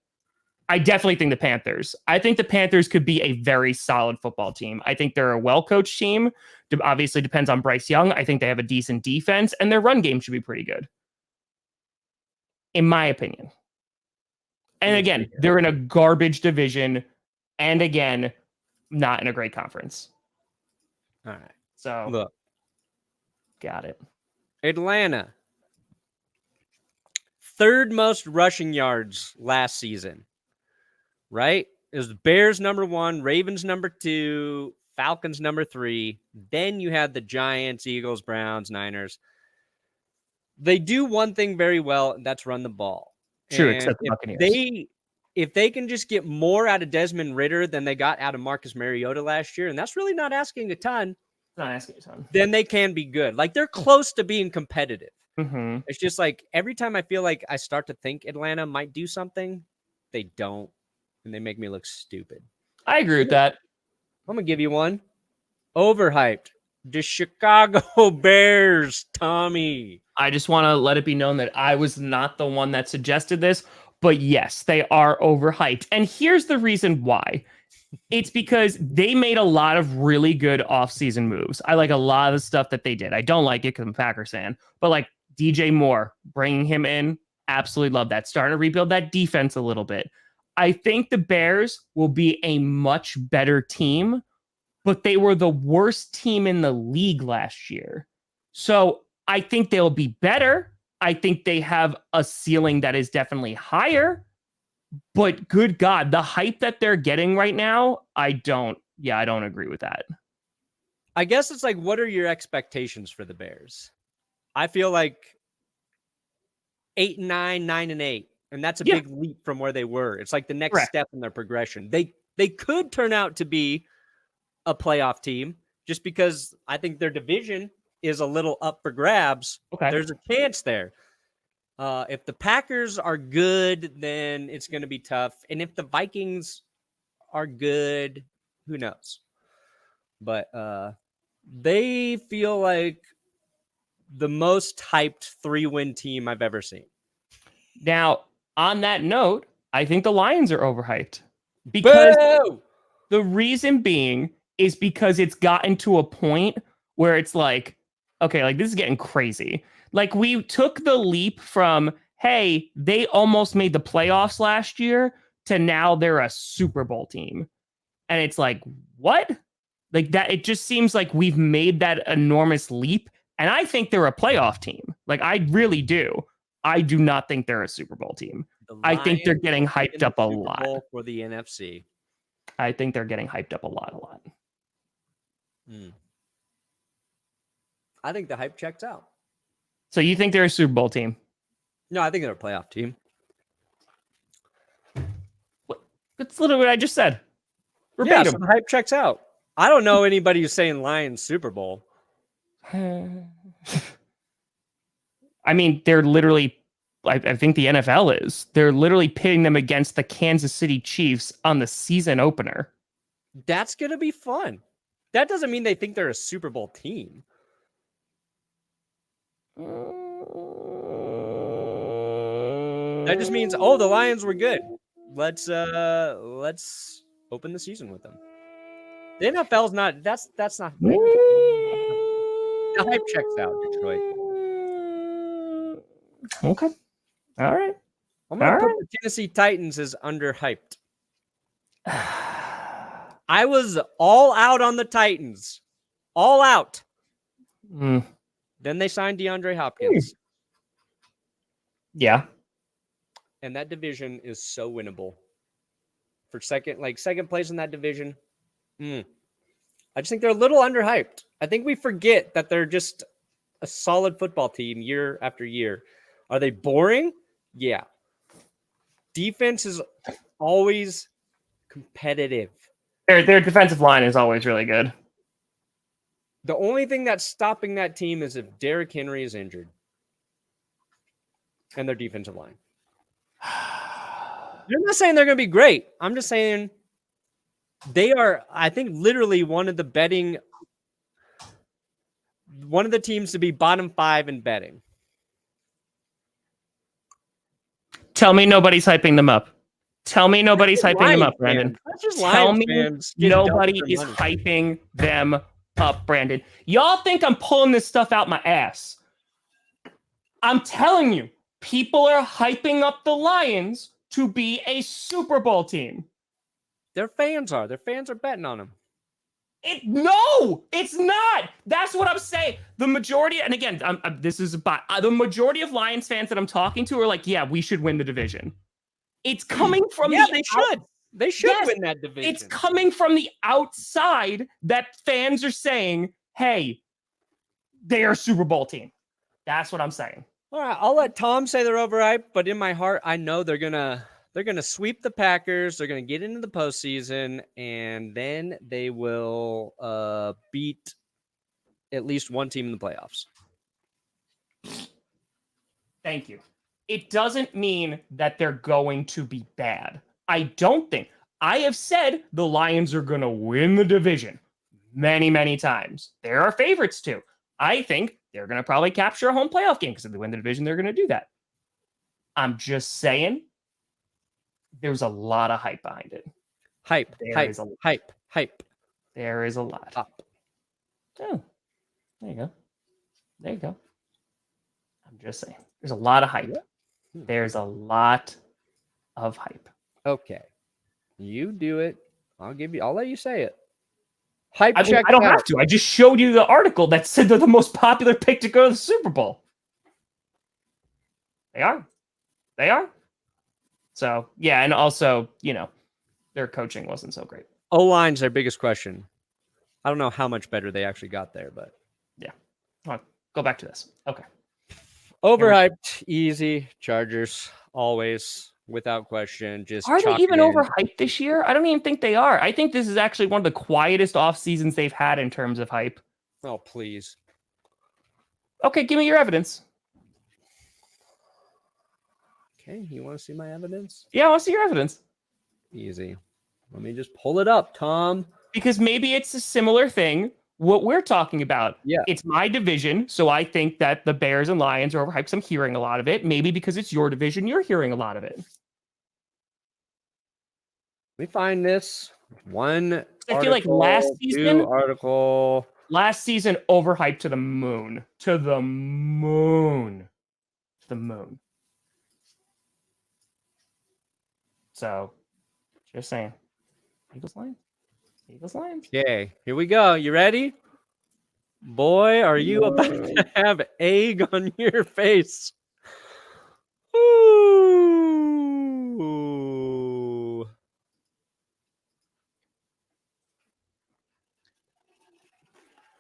I definitely think the Panthers. I think the Panthers could be a very solid football team. I think they're a well-coached team. Obviously depends on Bryce Young. I think they have a decent defense, and their run game should be pretty good, in my opinion. And again, they're in a garbage division, and again, not in a great conference. All right. So, look. Got it. Atlanta. Third most rushing yards last season. Right? It was the Bears number 1, Ravens number 2, Falcons number 3. Then you had the Giants, Eagles, Browns, Niners. They do one thing very well, and that's run the ball. True, and except the Buccaneers. if they can just get more out of Desmond Ridder than they got out of Marcus Mariota last year, and that's really not asking a ton, Not asking a ton. then they can be good. Like, they're close to being competitive. Mm-hmm. It's just like every time I feel like I start to think Atlanta might do something, they don't, and they make me look stupid. I agree with that. I'm going to give you one. Overhyped. The Chicago Bears, Tommy. I just want to let it be known that I was not the one that suggested this, but yes, they are overhyped. And here's the reason why. It's because they made a lot of really good offseason moves. I like a lot of the stuff that they did. I don't like it because I'm a Packers fan, but like DJ Moore, bringing him in, absolutely love that. Starting to rebuild that defense a little bit. I think the Bears will be a much better team, but they were the worst team in the league last year. So I think they'll be better. I think they have a ceiling that is definitely higher. But good God, the hype that they're getting right now, I don't agree with that. I guess it's like, what are your expectations for the Bears? I feel like 8-9, 9-8, and that's a big leap from where they were. It's like the next step in their progression. They could turn out to be a playoff team just because I think their division is a little up for grabs. Okay. There's a chance there. If the Packers are good, then it's going to be tough. And if the Vikings are good, who knows? But they feel like the most hyped 3-win team I've ever seen. Now, on that note, I think the Lions are overhyped. Because the reason being is because it's gotten to a point where it's like, okay, like this is getting crazy. Like we took the leap from, hey, they almost made the playoffs last year to now they're a Super Bowl team. And it's like, what? Like that, it just seems like we've made that enormous leap. And I think they're a playoff team. Like I really do. I do not think they're a Super Bowl team. I think they're getting hyped up a lot. For the NFC. I think they're getting hyped up a lot. I think the hype checks out. So you think they're a Super Bowl team? No, I think they're a playoff team. That's literally what I just said. Yeah, so the hype checks out. I don't know anybody who's saying Lions Super Bowl. I mean, they're literally, I think the NFL is. They're literally pitting them against the Kansas City Chiefs on the season opener. That's going to be fun. That doesn't mean they think they're a Super Bowl team. That just means, oh, the Lions were good. Let's open the season with them. The NFL's not. That's not. The hype checks out, Detroit. Okay. All right. I'm gonna put the Tennessee Titans as underhyped. I was all out on the Titans. All out. Then they signed DeAndre Hopkins. Yeah. And that division is so winnable. For second place in that division. I just think they're a little underhyped. I think we forget that they're just a solid football team year after year. Are they boring? Yeah. Defense is always competitive. Their defensive line is always really good. The only thing that's stopping that team is if Derrick Henry is injured. And their defensive line. I'm not saying they're going to be great. I'm just saying they are, I think, literally one of the teams to be bottom 5 in betting. Tell me nobody's hyping them up. Tell me nobody's hyping them up, Brandon. Tell me nobody is hyping them up, Brandon. Y'all think I'm pulling this stuff out my ass. I'm telling you, people are hyping up the Lions to be a Super Bowl team. Their fans are. Their fans are betting on them. No, it's not. That's what I'm saying. The majority, and again, this is about the majority of Lions fans that I'm talking to are like, yeah, we should win the division. It's coming from they should. They should win that division. It's coming from the outside that fans are saying, hey, they are a Super Bowl team. That's what I'm saying. All right, I'll let Tom say they're overhyped, but in my heart, I know they're gonna They're going to sweep the Packers. They're going to get into the postseason, and then they will beat at least one team in the playoffs. Thank you. It doesn't mean that they're going to be bad. I don't think. I have said the Lions are going to win the division many, many times. They're our favorites too. I think they're going to probably capture a home playoff game because if they win the division, they're going to do that. I'm just saying there's a lot of hype behind it. Hype. There is a lot. Up. Oh, there you go. There you go. I'm just saying. There's a lot of hype. There's a lot of hype. Okay. You do it. I'll let you say it. Hype I mean, check. I don't have to. I just showed you the article that said they're the most popular pick to go to the Super Bowl. They are. They are. So, yeah, and also, their coaching wasn't so great. O-line's their biggest question. I don't know how much better they actually got there, but yeah. Come on, go back to this. Okay. Overhyped, easy. Chargers, always, without question. Just are they chalk even it in. overhyped this year? I don't even think they are. I think this is actually one of the quietest off seasons they've had in terms of hype. Oh, please. Okay, give me your evidence. Okay, you want to see my evidence? Yeah, I want to see your evidence. Easy. Let me just pull it up, Tom. Because maybe it's a similar thing, what we're talking about. Yeah. It's my division, so I think that the Bears and Lions are overhyped. So I'm hearing a lot of it. Maybe because it's your division, you're hearing a lot of it. Let me find this. One I feel like last season, article. Last season, overhyped to the moon. To the moon. To the moon. So, just saying. Eagles Lions. Eagles Lions. Okay, here we go. You ready? Boy, are you about to have egg on your face. Ooh.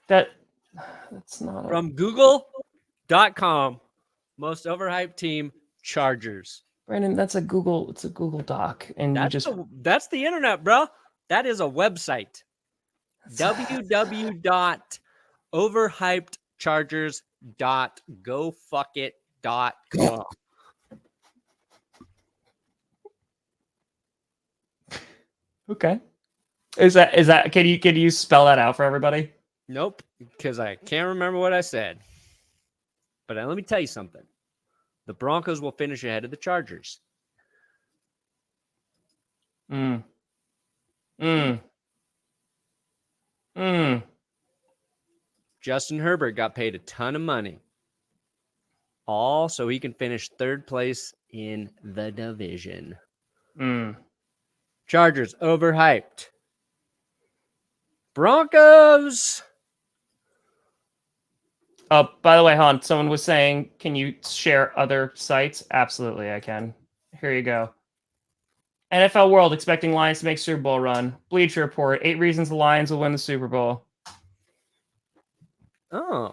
That's not From Google.com. Most overhyped team, Chargers. Brandon, it's a Google Doc. And that's the internet, bro. That is a website. www.overhypedchargers.gofuckit.com. Okay. Is that can you spell that out for everybody? Nope, because I can't remember what I said. But let me tell you something. The Broncos will finish ahead of the Chargers. Justin Herbert got paid a ton of money. All so he can finish third place in the division. Chargers, overhyped. Broncos. Oh, by the way, hon, someone was saying, can you share other sites? Absolutely, I can. Here you go. NFL World expecting Lions to make Super Bowl run. Bleacher Report, 8 reasons the Lions will win the Super Bowl. Oh.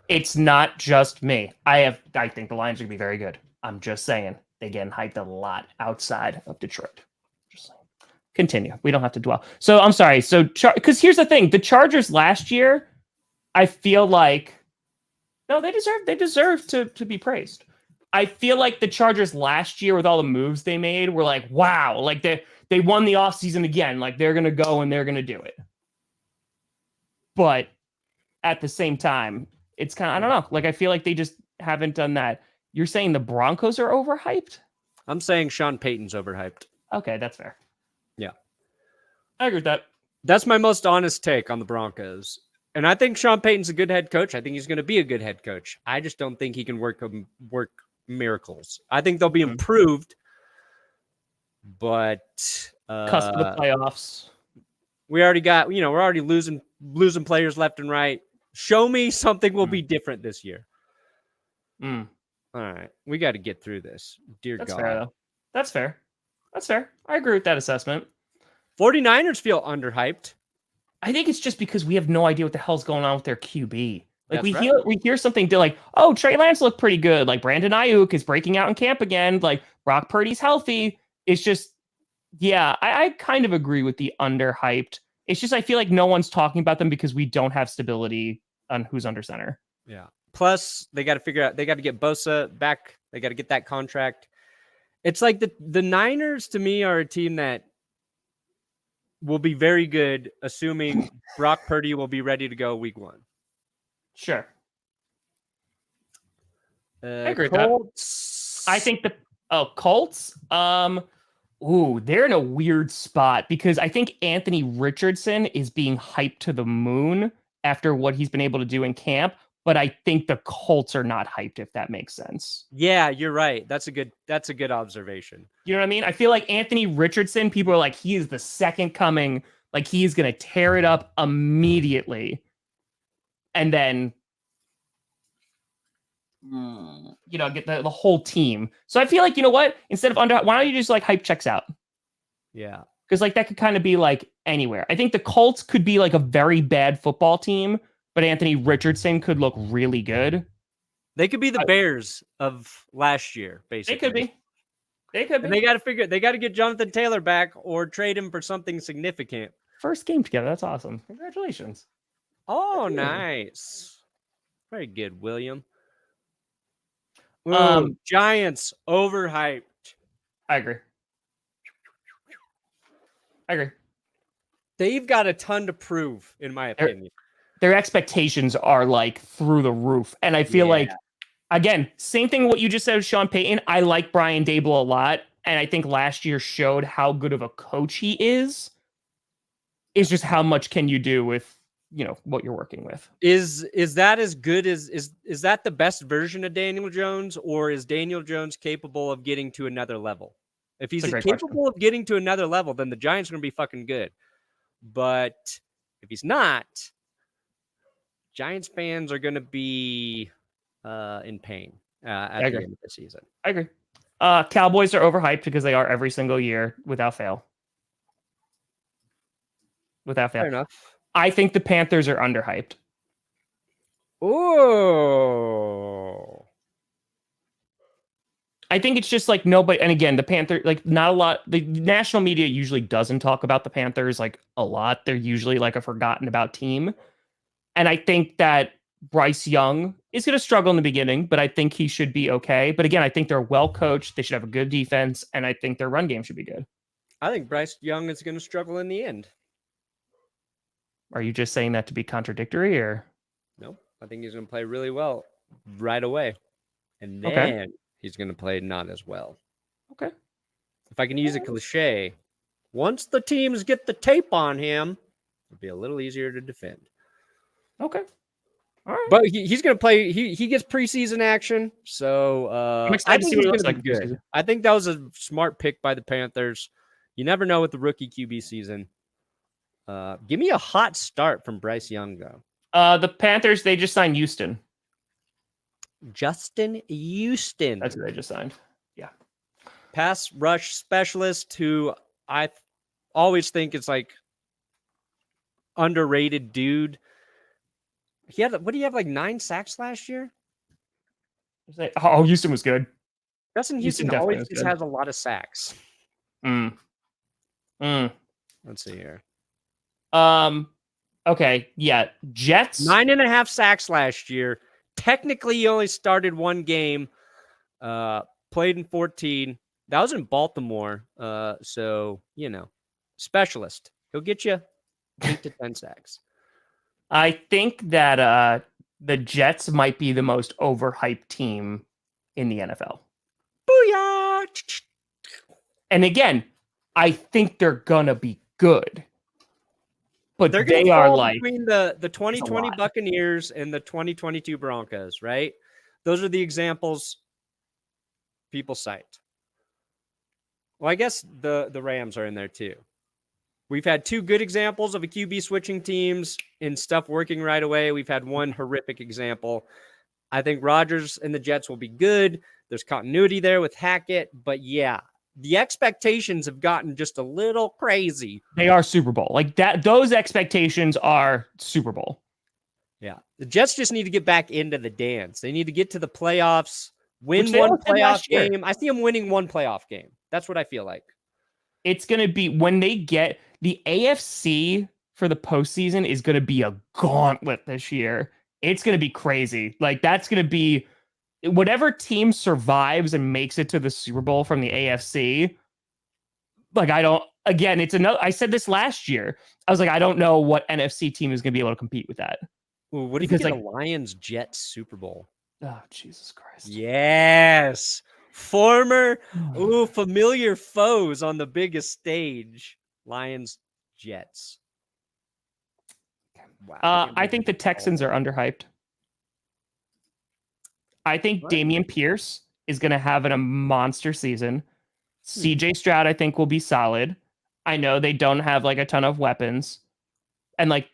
It's not just me. I think the Lions are going to be very good. I'm just saying. They get hyped a lot outside of Detroit. Just saying. Continue. We don't have to dwell. So, I'm sorry. So, because here's the thing. The Chargers last year, I feel like... No, they deserve to be praised. I feel like the Chargers last year with all the moves they made were like, wow, like they won the offseason again. Like they're going to go and they're going to do it. But at the same time, it's kind of, I don't know. Like I feel like they just haven't done that. You're saying the Broncos are overhyped? I'm saying Sean Payton's overhyped. Okay, that's fair. Yeah. I agree with that. That's my most honest take on the Broncos. And I think Sean Payton's a good head coach. I think he's going to be a good head coach. I just don't think he can work miracles. I think they'll be improved, but cusp of the playoffs. We already got, we're already losing players left and right. Show me something will be different this year. All right. We got to get through this. Dear That's God. fair, though. That's fair. That's fair. I agree with that assessment. 49ers feel underhyped. I think it's just because we have no idea what the hell's going on with their QB. Like That's we hear something to like, oh, Trey Lance looked pretty good. Like Brandon Ayuk is breaking out in camp again. Like Brock Purdy's healthy. It's just, yeah, I kind of agree with the underhyped. It's just I feel like no one's talking about them because we don't have stability on who's under center. Yeah. Plus, they got to figure out, they got to get Bosa back. They got to get that contract. It's like the Niners, to me, are a team that will be very good, assuming Brock Purdy will be ready to go week 1. Sure. I agree with Colts. that. I think Colts, they're in a weird spot because I think Anthony Richardson is being hyped to the moon after what he's been able to do in camp, but I think the Colts are not hyped, if that makes sense. Yeah, you're right. That's a good observation. You know what I mean? I feel like Anthony Richardson, people are like, he is the second coming, like he's going to tear it up immediately. And then, get the whole team. So I feel like, you know what? Instead of why don't you just like hype checks out? Yeah. Because like that could kind of be like anywhere. I think the Colts could be like a very bad football team, but Anthony Richardson could look really good. They could be the Bears of last year, basically. They could be. And they got to get Jonathan Taylor back or trade him for something significant. First game together. That's awesome. Congratulations. Oh, nice. Very good, William. Giants overhyped. I agree. They've got a ton to prove, in my opinion. Their expectations are like through the roof. And I feel like, again, same thing what you just said with Sean Payton. I like Brian Dable a lot. And I think last year showed how good of a coach he is. It's just how much can you do with, what you're working with. Is that as good as is that the best version of Daniel Jones, or is Daniel Jones capable of getting to another level? If he's capable of getting to another level, then the Giants are going to be fucking good. But if he's not, Giants fans are going to be in pain at the end of the season. I agree. Cowboys are overhyped because they are every single year without fail. Fair enough. I think the Panthers are underhyped. Oh. I think it's just like nobody, and again, the Panther, like not a lot, the national media usually doesn't talk about the Panthers like a lot. They're usually like a forgotten about team. And I think that Bryce Young is going to struggle in the beginning, but I think he should be okay. But again, I think they're well coached. They should have a good defense, and I think their run game should be good. I think Bryce Young is going to struggle in the end. Are you just saying that to be contradictory, or? Nope. I think he's going to play really well right away. And then he's going to play not as well. Okay. If I can use a cliche, once the teams get the tape on him, it'll be a little easier to defend. Okay. All right. But he's going to play. He gets preseason action. So I'm excited to see what he looks like. Good. I think that was a smart pick by the Panthers. You never know with the rookie QB season. Give me a hot start from Bryce Young, though. The Panthers, they just signed Houston. Justin Houston. That's who they just signed. Yeah. Pass rush specialist who I always think is like underrated dude. He had, what do you have, like 9 sacks last year? Oh, Houston was good. Justin Houston always just has a lot of sacks. Let's see here. Okay, yeah. Jets 9.5 sacks last year. Technically, he only started 1 game. Played in 14. That was in Baltimore. So specialist. He'll get you 8 to 10 sacks. I think that the Jets might be the most overhyped team in the NFL. Booyah! And again, I think they're gonna be good. But they are like between the 2020 Buccaneers and the 2022 Broncos, right? Those are the examples people cite. Well, I guess the Rams are in there too. We've had 2 good examples of a QB switching teams and stuff working right away. We've had 1 horrific example. I think Rodgers and the Jets will be good. There's continuity there with Hackett, but yeah, the expectations have gotten just a little crazy. They are Super Bowl. Like that, those expectations are Super Bowl. Yeah. The Jets just need to get back into the dance. They need to get to the playoffs. Win Which they one almost did playoff last year. game. I see them winning one playoff game. That's what I feel like. It's going to be when they get the AFC for the postseason is going to be a gauntlet this year. It's going to be crazy. Like that's going to be whatever team survives and makes it to the Super Bowl from the AFC. Like it's another, I said this last year. I was like, I don't know what NFC team is going to be able to compete with that. Ooh, what if you get a Lions Jets Super Bowl? Oh, Jesus Christ. Yes. Familiar foes on the biggest stage. Lions Jets. Wow. I think the Texans are underhyped. I think Dameon Pierce is going to have a monster season. CJ Stroud, I think, will be solid. I know they don't have like a ton of weapons. And like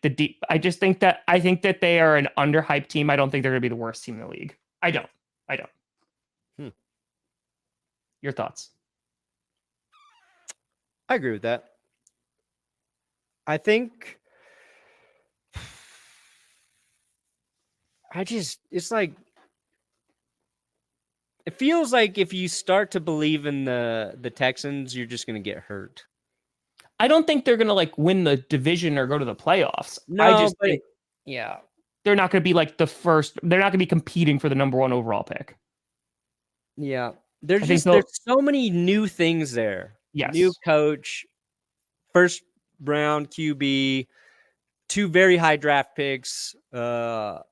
I think that they are an underhyped team. I don't think they're going to be the worst team in the league. I don't. Your thoughts? I agree with that. I think it's like, it feels like if you start to believe in the Texans, you're just going to get hurt. I don't think they're going to like win the division or go to the playoffs. No, I just think they're not going to be like the first. They're not going to be competing for the number 1 overall pick. Yeah. There's so many new things there. Yes. New coach, first round QB, 2 very high draft picks, Will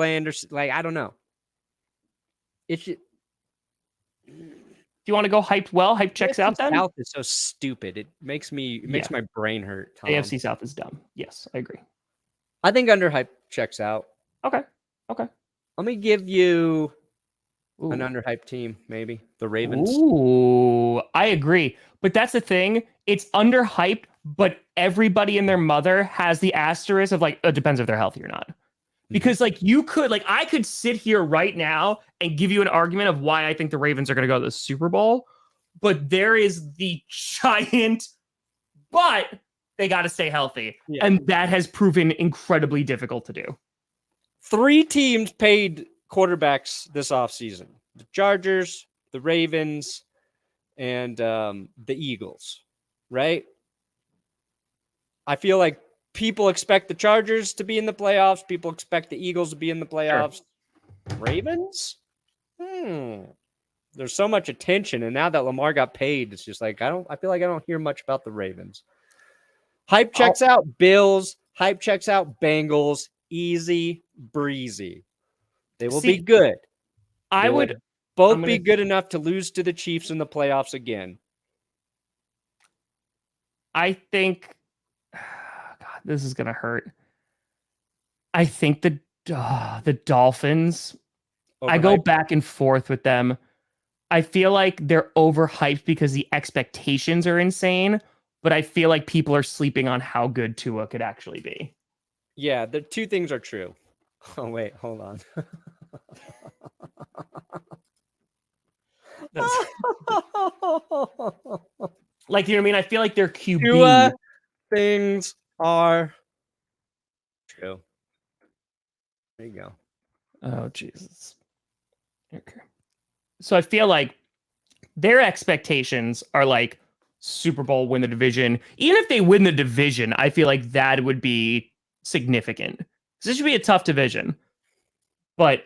Anderson. Like, I don't know. Do you want to go hyped? Well, hype checks out then. South is so stupid. It makes my brain hurt. Tom. AFC South is dumb. Yes, I agree. I think underhyped checks out. Okay. Let me give you an underhyped team, maybe the Ravens. Ooh, I agree. But that's the thing. It's underhyped, but everybody and their mother has the asterisk of like, it depends if they're healthy or not. Because like I could sit here right now and give you an argument of why I think the Ravens are going to go to the Super Bowl, but there is the giant, but they got to stay healthy. Yeah. And that has proven incredibly difficult to do. 3 teams paid quarterbacks this offseason: the Chargers, the Ravens, and the Eagles, right? I feel like people expect the Chargers to be in the playoffs. People expect the Eagles to be in the playoffs. Sure. Ravens? There's so much attention, and now that Lamar got paid, it's just like I feel like I don't hear much about the Ravens. Hype checks out Bills. Hype checks out Bengals. Easy breezy. They will be good. I would both be good enough to lose to the Chiefs in the playoffs again. I think, God, this is gonna hurt. I think the Dolphins. Overhyped. I go back and forth with them. I feel like they're overhyped because the expectations are insane, but I feel like people are sleeping on how good Tua could actually be. Yeah, the 2 things are true. Oh, wait, hold on. Like, you know what I mean? I feel like they're QB. Tua things are true. There you go. Oh, Jesus. Okay. So I feel like their expectations are like Super Bowl, win the division. Even if they win the division, I feel like that would be significant. This should be a tough division. But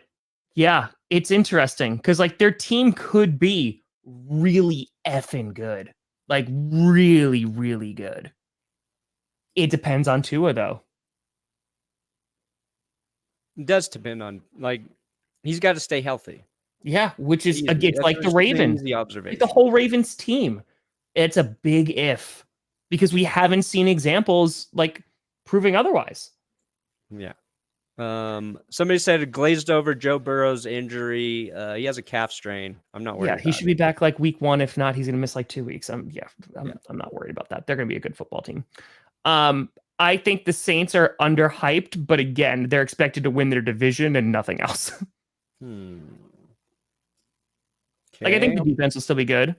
yeah, it's interesting because like their team could be really effing good. Like really, really good. It depends on Tua though. It does depend on, like, he's got to stay healthy. Yeah, which is against like the Ravens. The observation. Like the whole Ravens team. It's a big if because we haven't seen examples like proving otherwise. Yeah. Somebody said glazed over Joe Burrow's injury. He has a calf strain. I'm not worried. Yeah, he should be back like week 1. If not, he's gonna miss like 2 weeks. I'm not worried about that. They're gonna be a good football team. I think the Saints are underhyped, but again, they're expected to win their division and nothing else. Okay. Like I think the defense will still be good.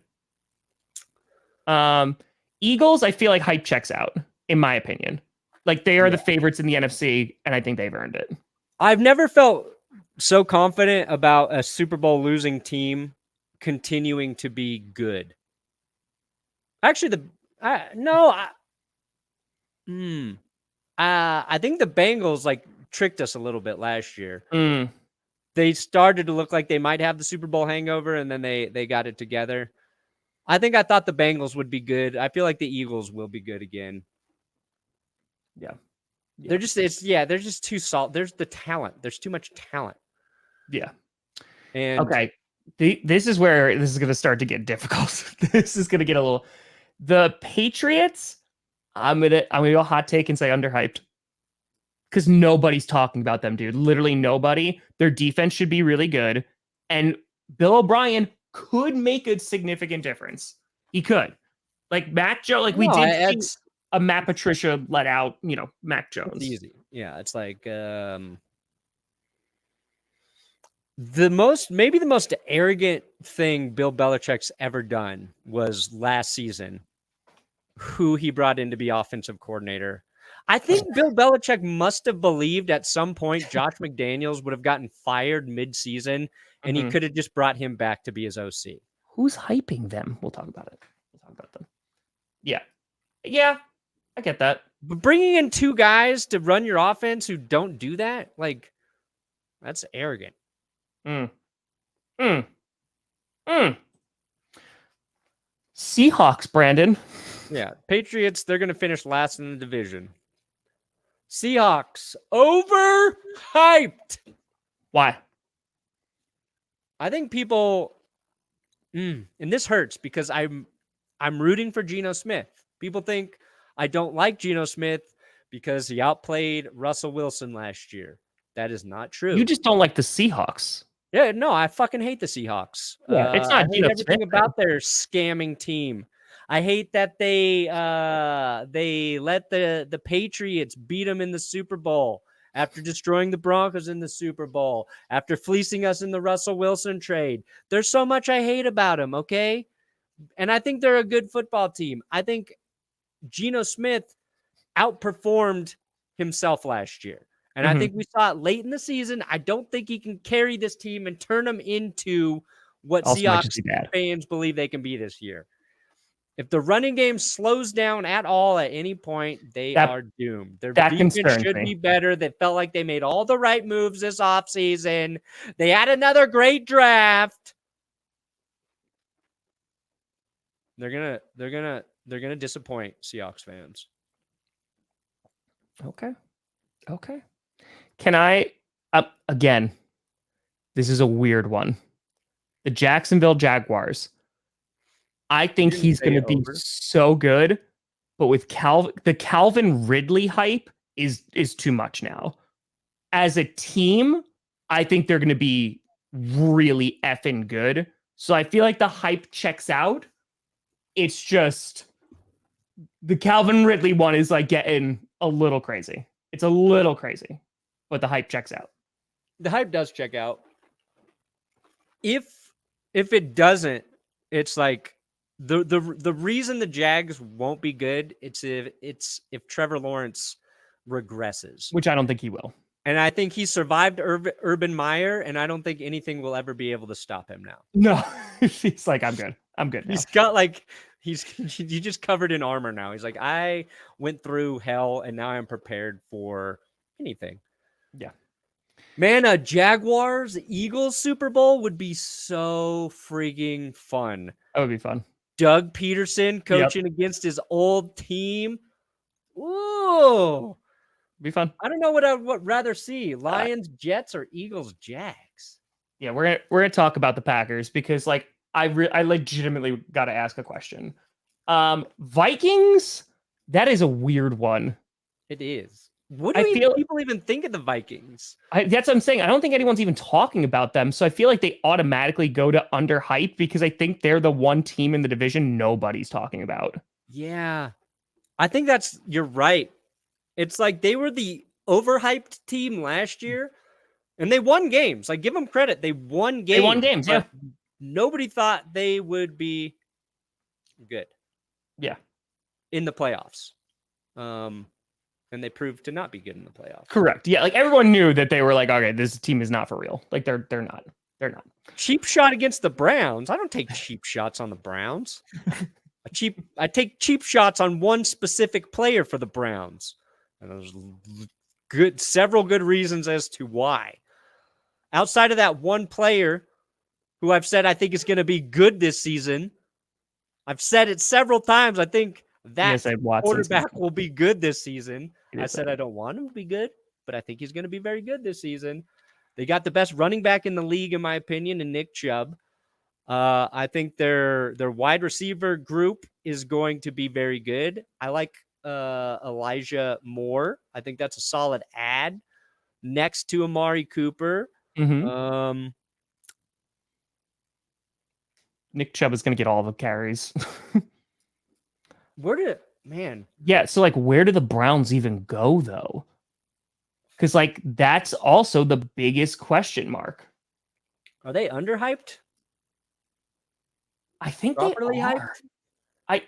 Eagles, I feel like hype checks out, in my opinion. Like they are the favorites in the NFC, and I think they've earned it. I've never felt so confident about a Super Bowl losing team continuing to be good. Actually, I think the Bengals like tricked us a little bit last year. They started to look like they might have the Super Bowl hangover, and then they got it together. I thought the Bengals would be good. I feel like the Eagles will be good again. Yeah. They're just too salt. There's the talent. There's too much talent. Yeah. And okay. This is where this is going to start to get difficult. This is going to get a little. The Patriots. I'm gonna go a hot take and say underhyped. Because nobody's talking about them, dude. Literally nobody. Their defense should be really good, and Bill O'Brien could make a significant difference. He could, like Mac Jones. Like we did see a Matt Patricia let out. Mac Jones. It's easy. Yeah, it's like the most arrogant thing Bill Belichick's ever done was last season, who he brought in to be offensive coordinator. I think Bill Belichick must have believed at some point Josh McDaniels would have gotten fired mid-season, and he could have just brought him back to be his OC. Who's hyping them? We'll talk about it. We'll talk about them. Yeah, I get that. But bringing in two guys to run your offense who don't do that, like, that's arrogant. Seahawks, Brandon. Yeah, Patriots, they're going to finish last in the division. Seahawks, overhyped. Why? I think people, and this hurts because I'm rooting for Geno Smith. People think I don't like Geno Smith because he outplayed Russell Wilson last year. That is not true. You just don't like the Seahawks. Yeah, no, I fucking hate the Seahawks. Yeah, it's not I hate Geno everything Smith, about their scamming team. I hate that they let the Patriots beat them in the Super Bowl after destroying the Broncos in the Super Bowl, after fleecing us in the Russell Wilson trade. There's so much I hate about them, okay? And I think they're a good football team. I think Geno Smith outperformed himself last year. And I think we saw it late in the season. I don't think he can carry this team and turn them into what Seahawks fans believe they can be this year. If the running game slows down at all at any point, they are doomed. Their defense should be better. They felt like they made all the right moves this offseason. They had another great draft. They're gonna disappoint Seahawks fans. Okay. Can I again? This is a weird one. The Jacksonville Jaguars. I think he's going to be so good, but with the Calvin Ridley hype is too much now. As a team, I think they're going to be really effing good. So I feel like the hype checks out. It's just the Calvin Ridley one is like getting a little crazy. It's a little crazy, but the hype checks out. The hype does check out. If it doesn't, it's like the reason the Jags won't be good, it's if Trevor Lawrence regresses, which I don't think he will. And I think he survived Urban Meyer, and I don't think anything will ever be able to stop him now. No, he's like, I'm good. Now. He's got like he's just covered in armor now. He's like, I went through hell, and now I'm prepared for anything. Yeah. Man, a Jaguars Eagles Super Bowl would be so freaking fun. That would be fun. Doug Peterson coaching against his old team. Ooh. Be fun. I don't know what I would rather see. Lions Jets or Eagles Jags. Yeah, we're gonna talk about the Packers because like I legitimately got to ask a question. Vikings, that is a weird one. It is. What do people even think of the Vikings? That's what I'm saying. I don't think anyone's even talking about them. So I feel like they automatically go to underhyped because I think they're the one team in the division nobody's talking about. Yeah. I think you're right. It's like they were the overhyped team last year and they won games. Like, give them credit. They won games. Yeah. Nobody thought they would be good. Yeah. In the playoffs. and they proved to not be good in the playoffs. Correct. Yeah, like everyone knew that they were like, okay, this team is not for real. Like they're not. They're not. Cheap shot against the Browns. I don't take cheap shots on the Browns. I take cheap shots on one specific player for the Browns. And there's several good reasons as to why. Outside of that one player who I've said I think is going to be good this season, I've said it several times. I think that quarterback will be good this season. I said I don't want him to be good, but I think he's going to be very good this season. They got the best running back in the league, in my opinion, in Nick Chubb. I think their wide receiver group is going to be very good. I like Elijah Moore. I think that's a solid add next to Amari Cooper. Mm-hmm. Nick Chubb is going to get all the carries. Yeah, so like where do the Browns even go though? Because like that's also the biggest question mark. Are they underhyped? I think Properly they are. Hyped?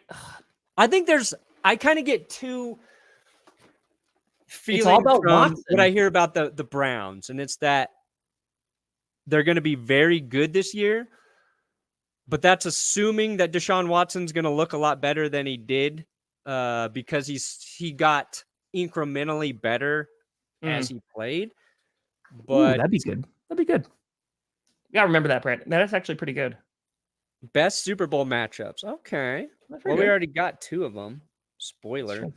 I think I kind of get two feelings it's all about from Watson. what I hear about the Browns, and it's that they're going to be very good this year, but that's assuming that Deshaun Watson's going to look a lot better than he did because he got incrementally better as he played. But that'd be good. That'd be good. You gotta remember that, Brent. That's actually pretty good. Best Super Bowl matchups. Okay. Well, we already got two of them. Spoiler. Sure.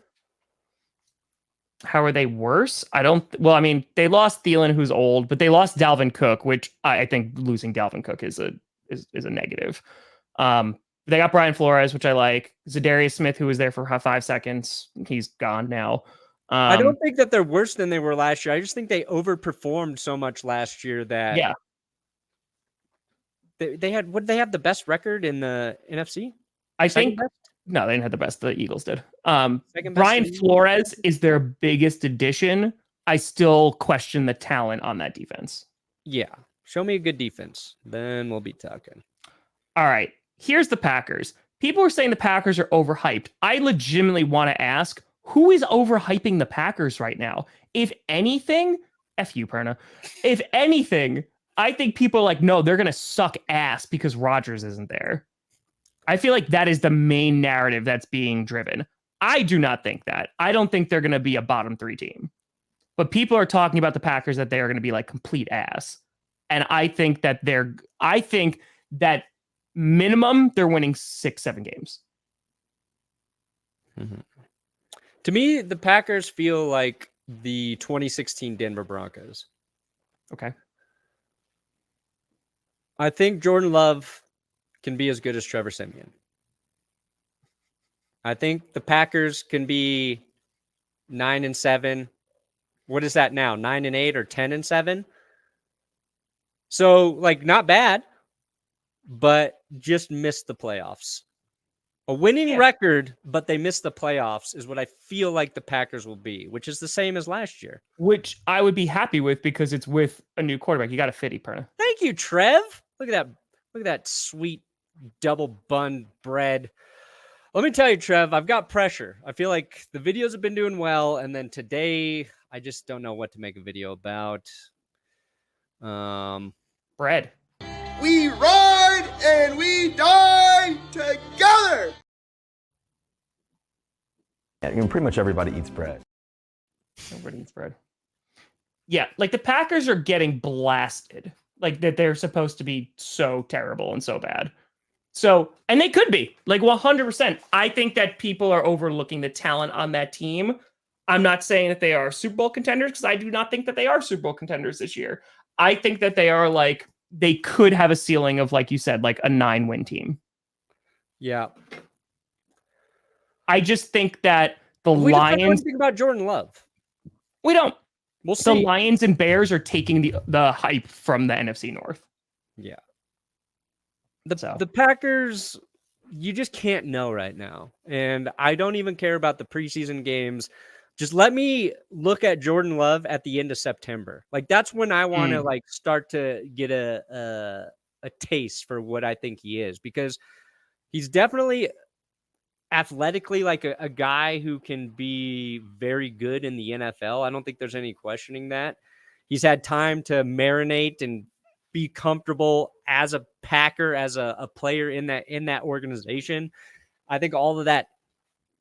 How are they worse? I mean, they lost Thielen, who's old, but they lost Dalvin Cook, which I think losing Dalvin Cook is a negative. They got Brian Flores, which I like. Zadarius Smith, who was there for 5 seconds. He's gone now. I don't think that they're worse than they were last year. I just think they overperformed so much last year that they had. Would they have the best record in the NFC? I think no, they didn't have the best. The Eagles did. Brian Flores is their biggest addition. I still question the talent on that defense. Yeah, show me a good defense, then we'll be talking. All right, here's the Packers. People are saying the Packers are overhyped. I legitimately want to ask, who is overhyping the Packers right now? If anything, F you, Perna. If anything, I think people are like, no, they're going to suck ass because Rodgers isn't there. I feel like that is the main narrative that's being driven. I do not think that. I don't think they're going to be a bottom 3 team. But people are talking about the Packers that they are going to be like complete ass. And I think that minimum they're winning 6-7 games. Mm-hmm. To me, the Packers feel like the 2016 Denver Broncos. Okay. I think Jordan Love can be as good as Trevor Siemian. I think the Packers can be 9-7. What is that now? 9-8 or 10-7? So, like, not bad, but just missed the playoffs. A winning record, but they missed the playoffs is what I feel like the Packers will be, which is the same as last year. Which I would be happy with because it's with a new quarterback. You got a fitty, Perna. Thank you, Trev. Look at that. Look at that sweet double bun bread. Let me tell you, Trev, I've got pressure. I feel like the videos have been doing well, and then today I just don't know what to make a video about. Bread. We ride and we die together. Yeah, I mean, pretty much everybody eats bread. Everybody eats bread. Yeah, like the Packers are getting blasted. Like that they're supposed to be so terrible and so bad. So, and they could be like 100%. I think that people are overlooking the talent on that team. I'm not saying that they are Super Bowl contenders because I do not think that they are Super Bowl contenders this year. I think that they are like, they could have a ceiling of, like you said, like a 9-win team. Yeah. I just think that we Lions. don't know anything about Jordan Love. We don't. We'll see. The Lions and Bears are taking the hype from the NFC North. Yeah. The Packers, you just can't know right now. And I don't even care about the preseason games. Just let me look at Jordan Love at the end of September. Like that's when I want to like start to get a taste for what I think he is, because he's definitely athletically like a guy who can be very good in the NFL. I don't think there's any questioning that. He's had time to marinate and be comfortable as a Packer, as a player in that organization. I think all of that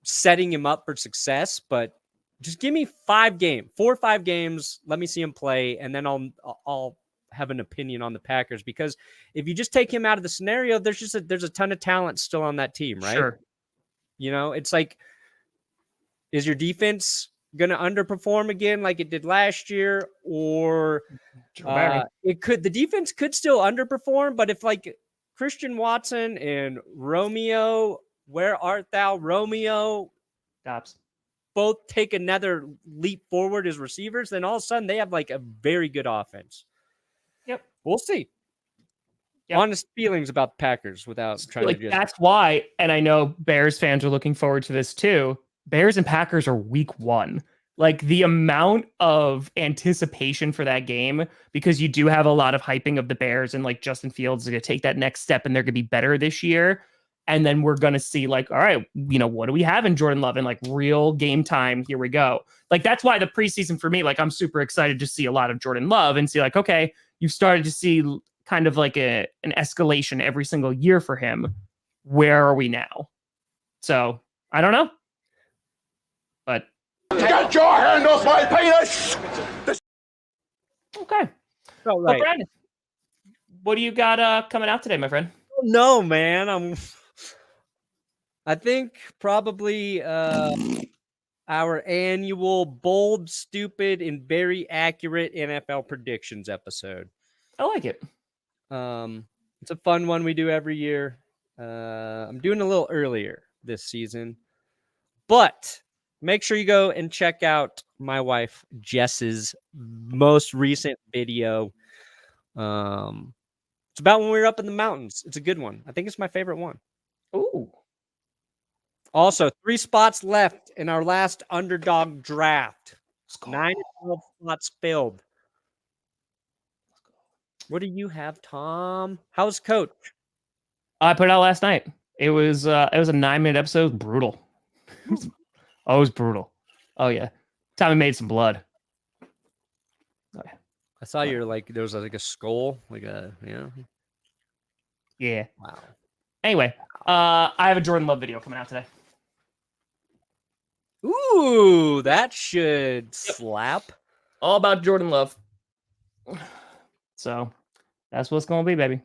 setting him up for success, but just give me 4 or 5 games. Let me see him play, and then I'll have an opinion on the Packers, because if you just take him out of the scenario, there's a ton of talent still on that team, right? Sure. You know, it's like, is your defense going to underperform again like it did last year, or the defense could still underperform, but if like Christian Watson and Romeo, where art thou, Romeo, Dobbs, both take another leap forward as receivers, then all of a sudden they have like a very good offense. Yep. We'll see. Yep. Honest feelings about the Packers without trying to. That's why, and I know Bears fans are looking forward to this too. Bears and Packers are week 1. Like the amount of anticipation for that game, because you do have a lot of hyping of the Bears, and like Justin Fields is going to take that next step and they're going to be better this year. And then we're going to see like, all right, what do we have in Jordan Love, and like real game time? Here we go. Like, that's why the preseason for me, like I'm super excited to see a lot of Jordan Love and see like, okay, you've started to see kind of like an escalation every single year for him. Where are we now? So I don't know, but Get your hand off my penis! okay. Oh, right. Brandon, what do you got coming out today, my friend? No, man. I think probably our annual bold, stupid, and very accurate NFL predictions episode. I like it. It's a fun one we do every year. I'm doing a little earlier this season, but make sure you go and check out my wife Jess's most recent video. It's about when we were up in the mountains. It's a good one. I think it's my favorite one. Ooh. Also, 3 spots left in our last underdog draft. 9 to 12 spots filled. What do you have, Tom? How's Coach? I put it out last night. It was a 9-minute episode. It was brutal. It was brutal. Oh yeah. Tommy made some blood. Oh, yeah. I saw there was like a skull, Yeah. Wow. Anyway, I have a Jordan Love video coming out today. Ooh, that should slap. All about Jordan Love. So that's what's going to be, baby.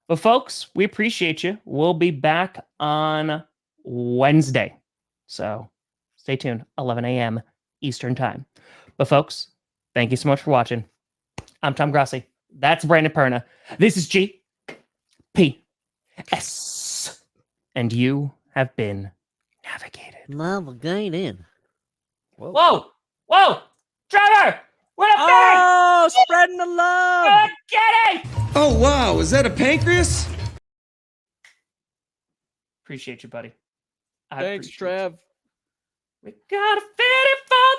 But folks, we appreciate you. We'll be back on Wednesday. So stay tuned, 11 a.m. Eastern time. But folks, thank you so much for watching. I'm Tom Grossi. That's Brandon Perna. This is GPS. And you have been navigated. Navigated. Whoa! Trevor! What a Oh, spreading the love! Get it! Oh, wow. Is that a pancreas? Appreciate you, buddy. Thanks, Trev. We got a fitty for the